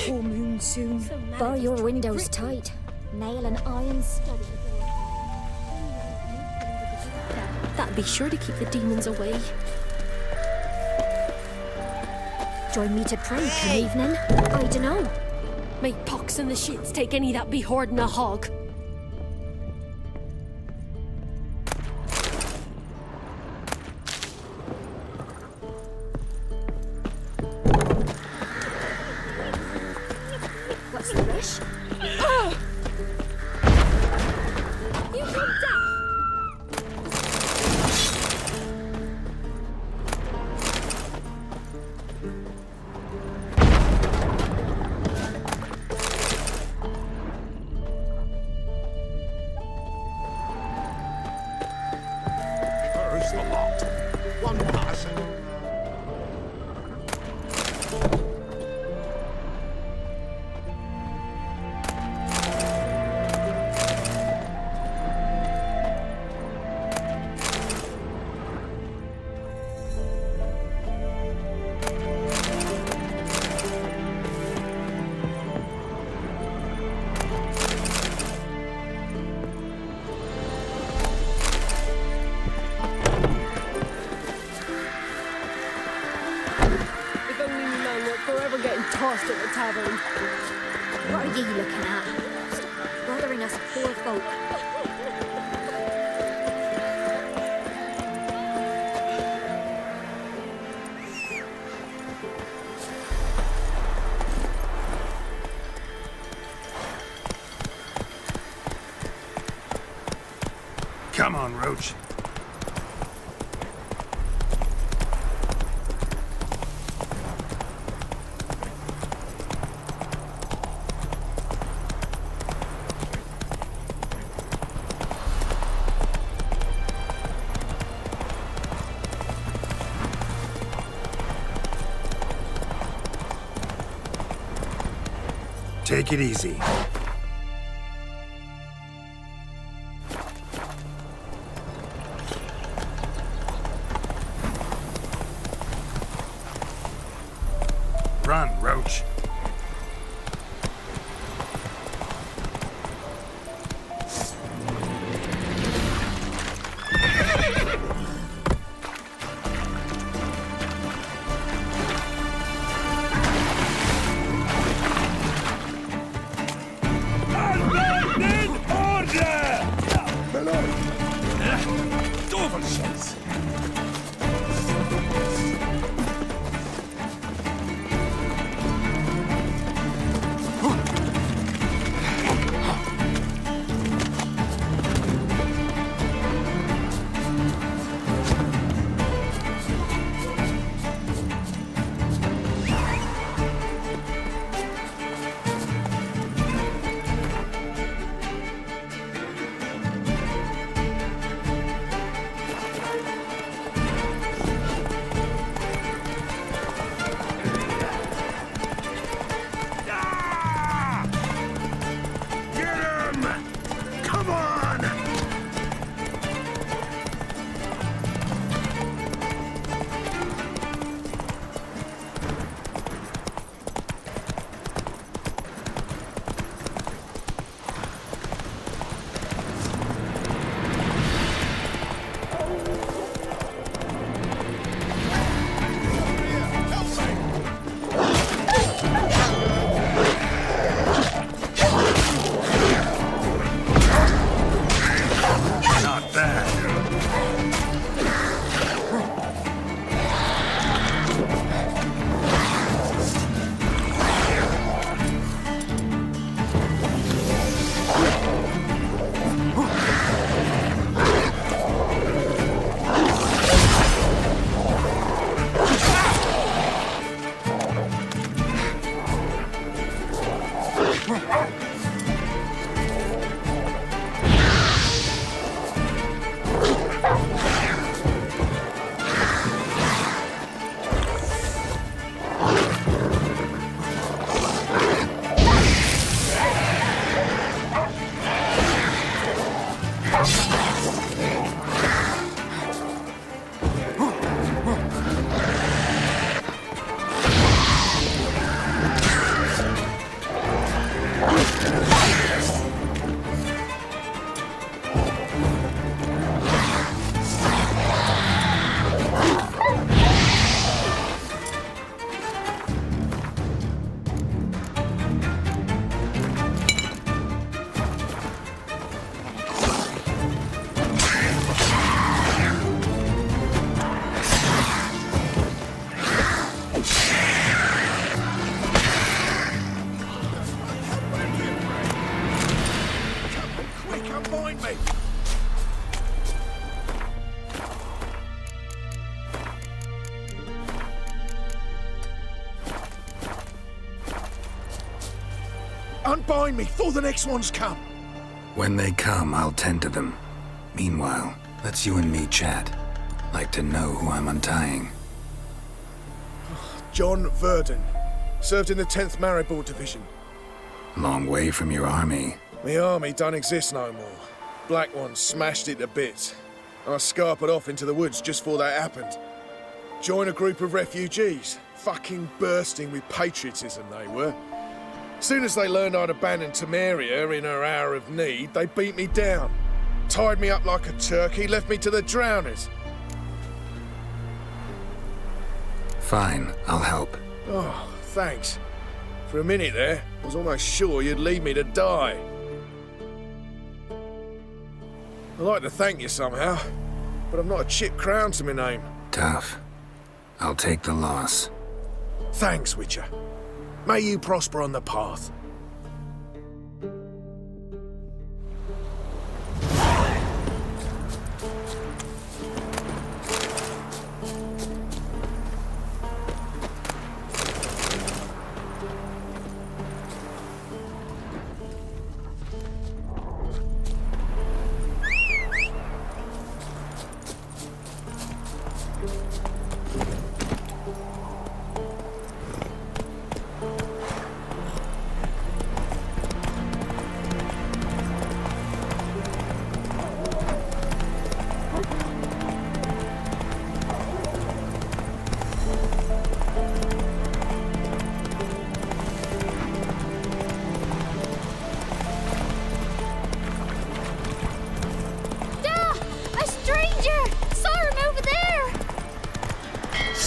Full moon soon. Bar your windows tight. Nail and iron study. That'd be sure to keep the demons away. Join me to pray, come evening. I dunno. May pox and the shits take any that be hoarding a hog. What's the rush? Oh! You come down! Where's the lot? One person. If only me man weren't forever getting tossed at the tavern. What are ye looking at? Stop bothering us poor folk. Come on, Roach. Take it easy. Run, Roach. Unbind me before the next ones come. When they come, I'll tend to them. Meanwhile, let's you and me chat. Like to know who I'm untying. John Verdon. Served in the 10th Maribor Division. Long way from your army. My army don't exist no more. Black ones smashed it to bits. I scarpered off into the woods just before that happened. Joined a group of refugees. Fucking bursting with patriotism they were. Soon as they learned I'd abandoned Temeria in her hour of need, they beat me down. Tied me up like a turkey, left me to the drowners. Fine, I'll help. Oh, thanks. For a minute there, I was almost sure you'd leave me to die. I'd like to thank you somehow, but I've not a chip crown to my name. Tough. I'll take the loss. Thanks, Witcher. May you prosper on the path.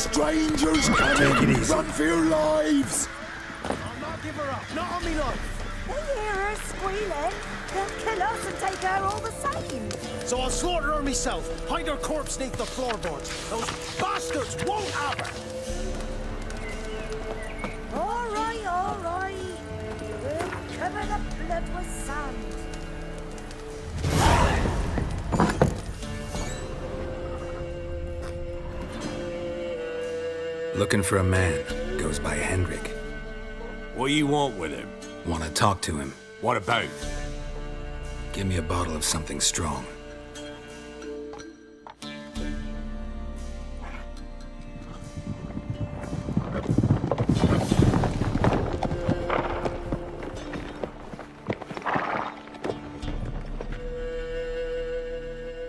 strangers coming! Run for your lives! I'll not give her up. Not on me life. They hear her squealing. They'll kill us and take her all the same. So I'll slaughter her myself. Hide her corpse beneath the floorboards. Those bastards won't have her. All right, all right. We'll cover the blood with sand. Looking for a man. Goes by Hendrik. What do you want with him? Want to talk to him. What about? Give me a bottle of something strong.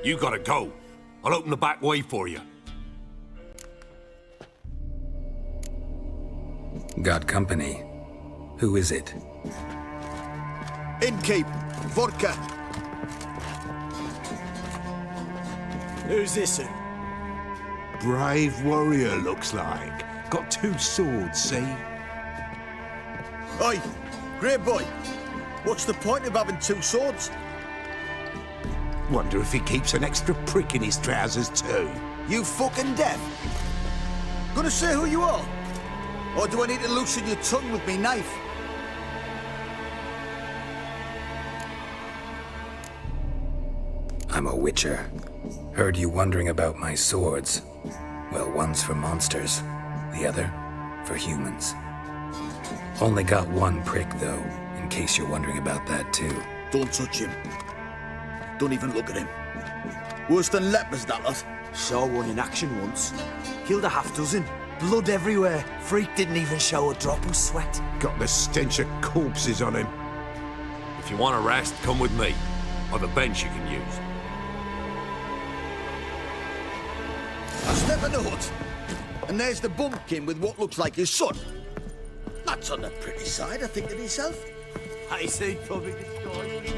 You gotta go. I'll open the back way for you. Got company. Who is it? Innkeep, vodka. Who's this? Brave warrior, looks like. Got 2 swords, see? Oi, great boy. What's the point of having 2 swords? Wonder if he keeps an extra prick in his trousers too. You fucking deaf? Gonna say who you are? Or do I need to loosen your tongue with me knife? I'm a witcher. Heard you wondering about my swords. Well, one's for monsters, the other for humans. Only got 1 prick, though, in case you're wondering about that, too. Don't touch him. Don't even look at him. Worse than lepers, that lot. Saw one in action once. Killed a half-dozen. Blood everywhere. Freak didn't even show a drop of sweat. Got the stench of corpses on him. If you want a rest, come with me. I've a bench you can use. I step in the hut, and there's the bumpkin with what looks like his son. That's on the pretty side, I think to myself. I say probably disguised.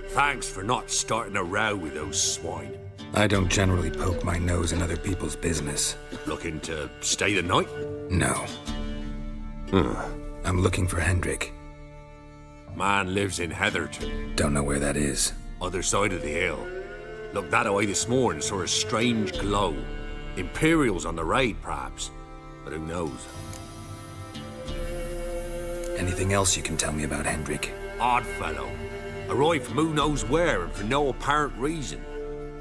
Thanks for not starting a row with those swine. I don't generally poke my nose in other people's business. Looking to stay the night? No. I'm looking for Hendrik. Man lives in Heatherton. Don't know where that is. Other side of the hill. Looked that away this morning, saw a strange glow. Imperials on the raid, perhaps. But who knows? Anything else you can tell me about Hendrik? Odd fellow. Arrived from who knows where and for no apparent reason.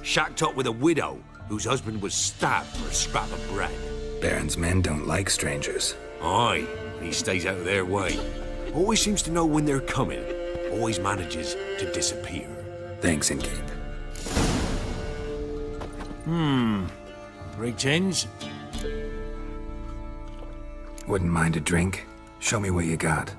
Shacked up with a widow whose husband was stabbed for a scrap of bread. Baron's men don't like strangers. Aye, and he stays out of their way. Always seems to know when they're coming. Always manages to disappear. Thanks, Innkeep. Greetings. Wouldn't mind a drink? Show me what you got.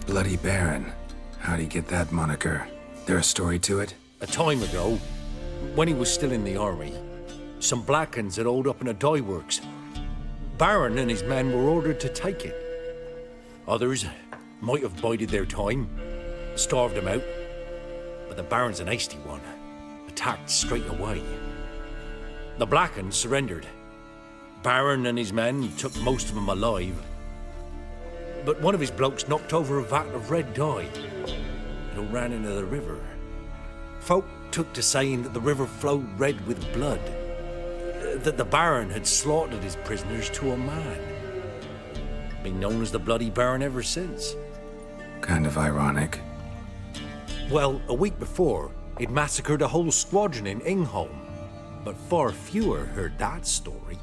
Bloody Baron. How'd he get that moniker? There a story to it? A time ago, when he was still in the army, some Blackens had holed up in a dye works. Baron and his men were ordered to take it. Others might have bided their time, starved them out, but the Baron's an hasty one, attacked straight away. The Blackens surrendered. Baron and his men took most of them alive, but one of his blokes knocked over a vat of red dye. It all ran into the river. Folk took to saying that the river flowed red with blood, that the Baron had slaughtered his prisoners to a man. Been known as the Bloody Baron ever since. Kind of ironic. Well, a week before, he'd massacred a whole squadron in Ingholm, but far fewer heard that story.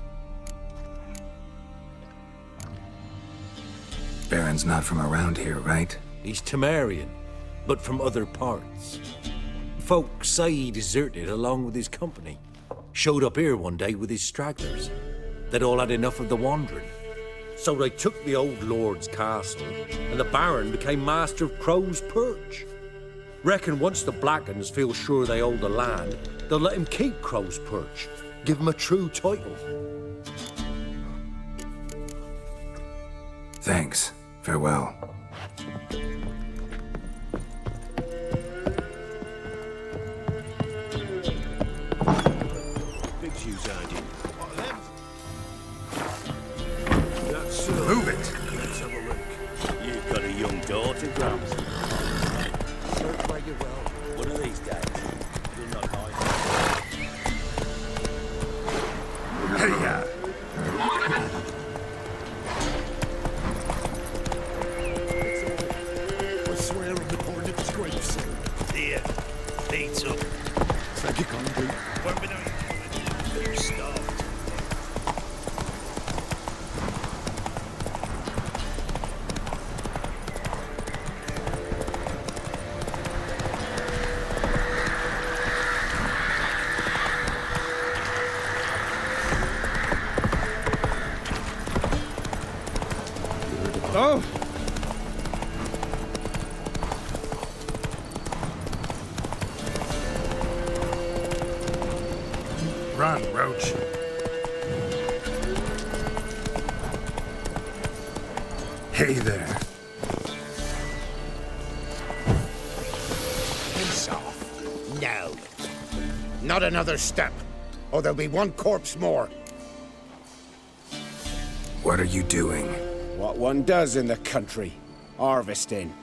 Baron's not from around here, right? He's Temerian, but from other parts. Folks say he deserted along with his company. Showed up here one day with his stragglers. They'd all had enough of the wandering. So they took the old lord's castle, and the Baron became master of Crow's Perch. Reckon once the Blackens feel sure they hold the land, they'll let him keep Crow's Perch, give him a true title. Thanks. Farewell. Big shoes, aren't you? Move it! Let's have a look. You've got a young daughter, Grams. Search where you will. One of these days, you'll not hide. Hey-ya! I swear on the corner of the grapes. Here, feet up. Thank you, Conway. When we know you starved. Oh! Run, Roach. Hey there. Piss off. No. Not another step, or there'll be one corpse more. What are you doing? What one does in the country. Harvesting.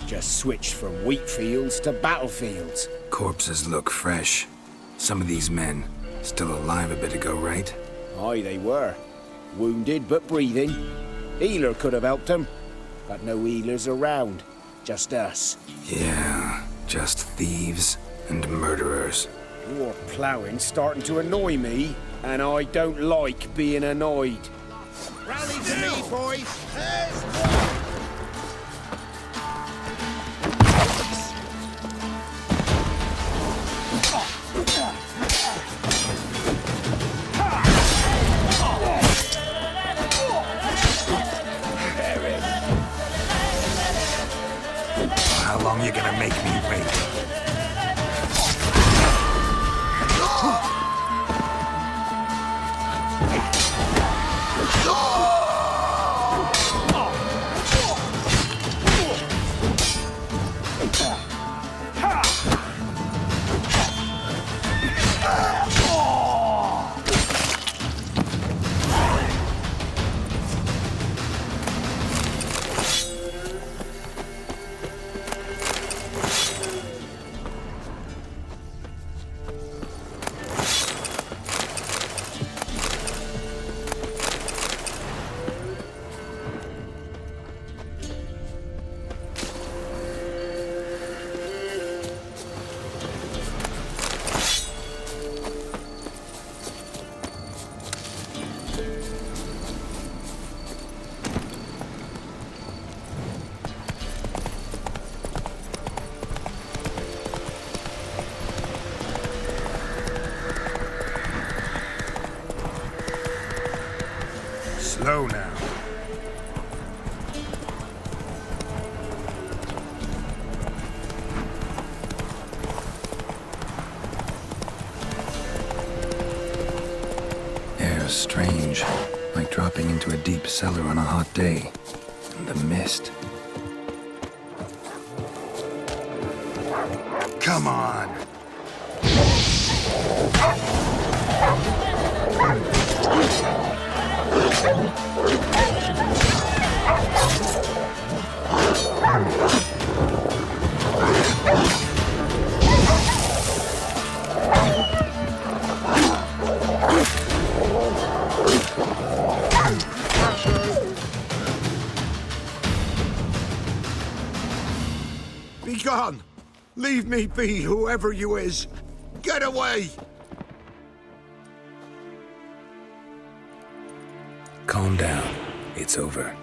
Just switched from wheat fields to battlefields. Corpses look fresh. Some of these men still alive a bit ago, right? Aye, they were. Wounded but breathing. Healer could have helped them. But no healers around. Just us. Yeah, just thieves and murderers. Your ploughing's starting to annoy me, and I don't like being annoyed. Rally to me, boys! How long you gonna make me wait? Slow now. Air's strange, like dropping into a deep cellar on a hot day. And the mist. Come on! Be gone! Leave me be, whoever you is! Get away! Calm down. It's over.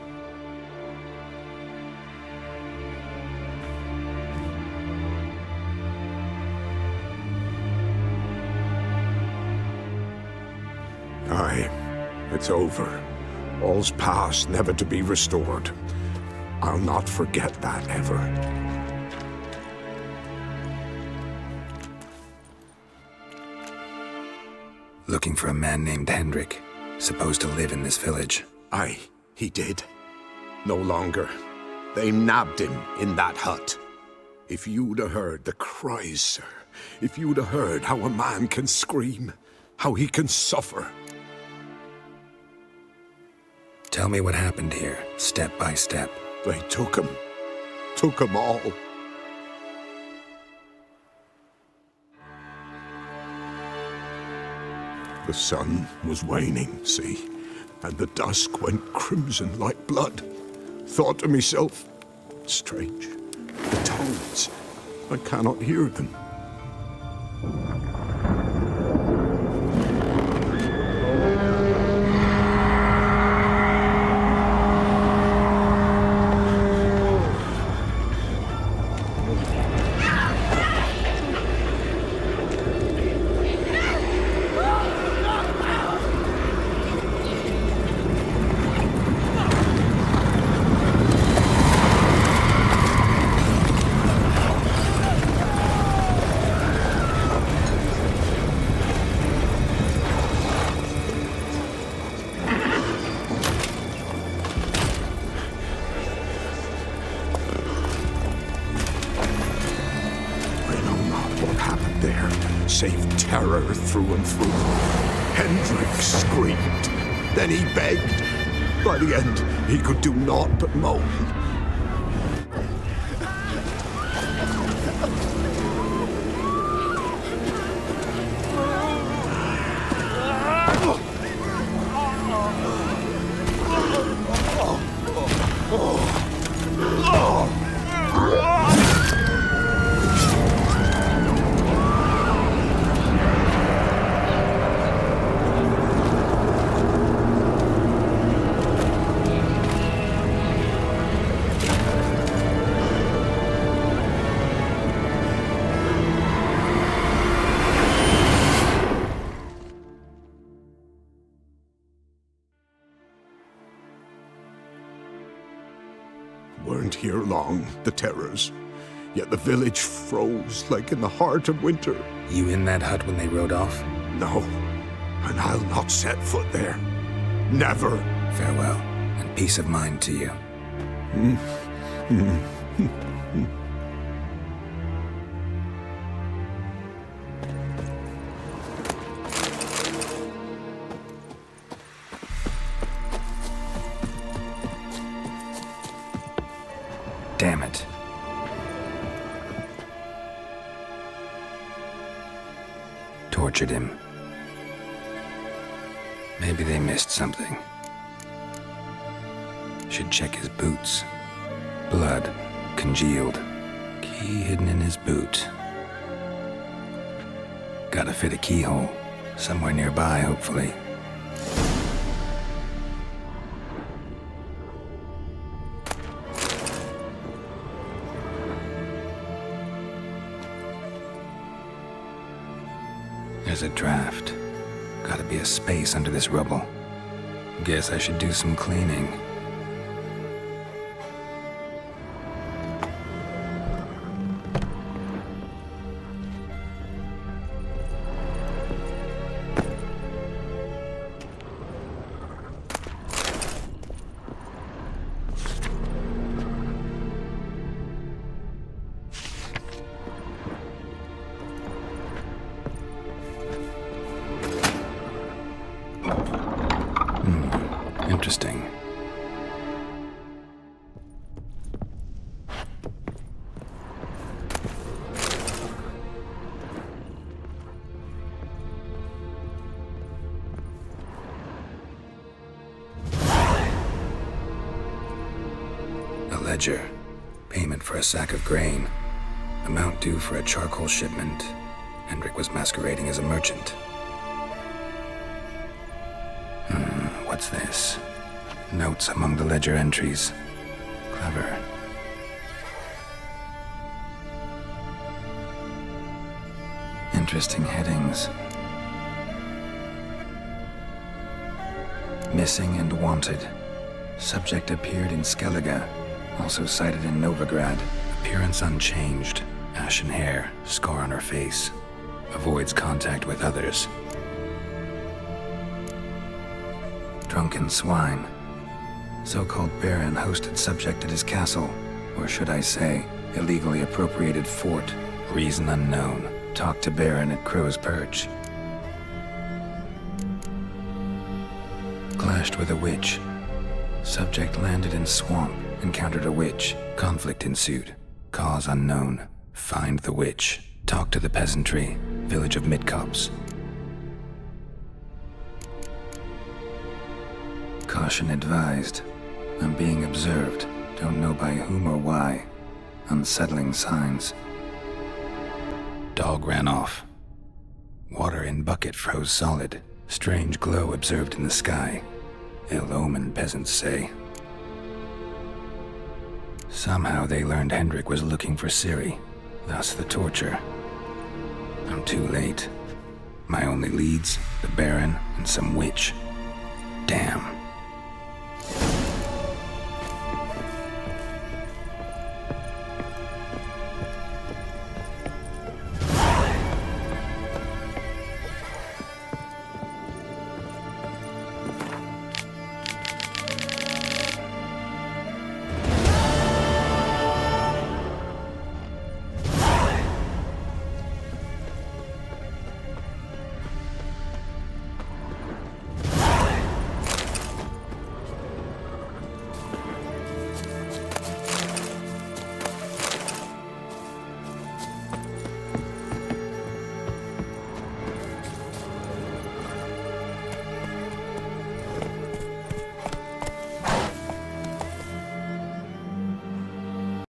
Aye, it's over. All's past, never to be restored. I'll not forget that ever. Looking for a man named Hendrik, supposed to live in this village. Aye, he did. No longer. They nabbed him in that hut. If you'd have heard the cries, sir, if you'd have heard how a man can scream, how he can suffer. Tell me what happened here, step by step. They took him all. The sun was waning, see, and the dusk went crimson like blood. Thought to myself, strange, the toads, I cannot hear them. Save terror through and through. Hendrik screamed. Then he begged. By the end, he could do naught but moan. Weren't here long, the terrors. Yet the village froze like in the heart of winter. You in that hut when they rode off? No, and I'll not set foot there. Never. Farewell, and peace of mind to you. Damn it. Tortured him. Maybe they missed something. Should check his boots. Blood, congealed. Key hidden in his boot. Gotta fit a keyhole. Somewhere nearby, hopefully. There's a draft. Gotta be a space under this rubble. Guess I should do some cleaning. Interesting. A ledger. Payment for a sack of grain. Amount due for a charcoal shipment. Hendrik was masquerading as a merchant. What's this? Notes among the ledger entries. Clever. Interesting headings. Missing and wanted. Subject appeared in Skellige, also sighted in Novigrad. Appearance unchanged. Ashen hair, scar on her face. Avoids contact with others. Drunken swine. So-called Baron hosted subject at his castle, or should I say, illegally appropriated fort. Reason unknown. Talked to Baron at Crow's Perch. Clashed with a witch. Subject landed in swamp, encountered a witch. Conflict ensued. Cause unknown. Find the witch. Talk to the peasantry. Village of Midcopse. Caution advised. I'm being observed. Don't know by whom or why. Unsettling signs. Dog ran off. Water in bucket froze solid. Strange glow observed in the sky. Ill omen, peasants say. Somehow they learned Hendrik was looking for Ciri, thus the torture. I'm too late. My only leads, the Baron and some witch. Damn.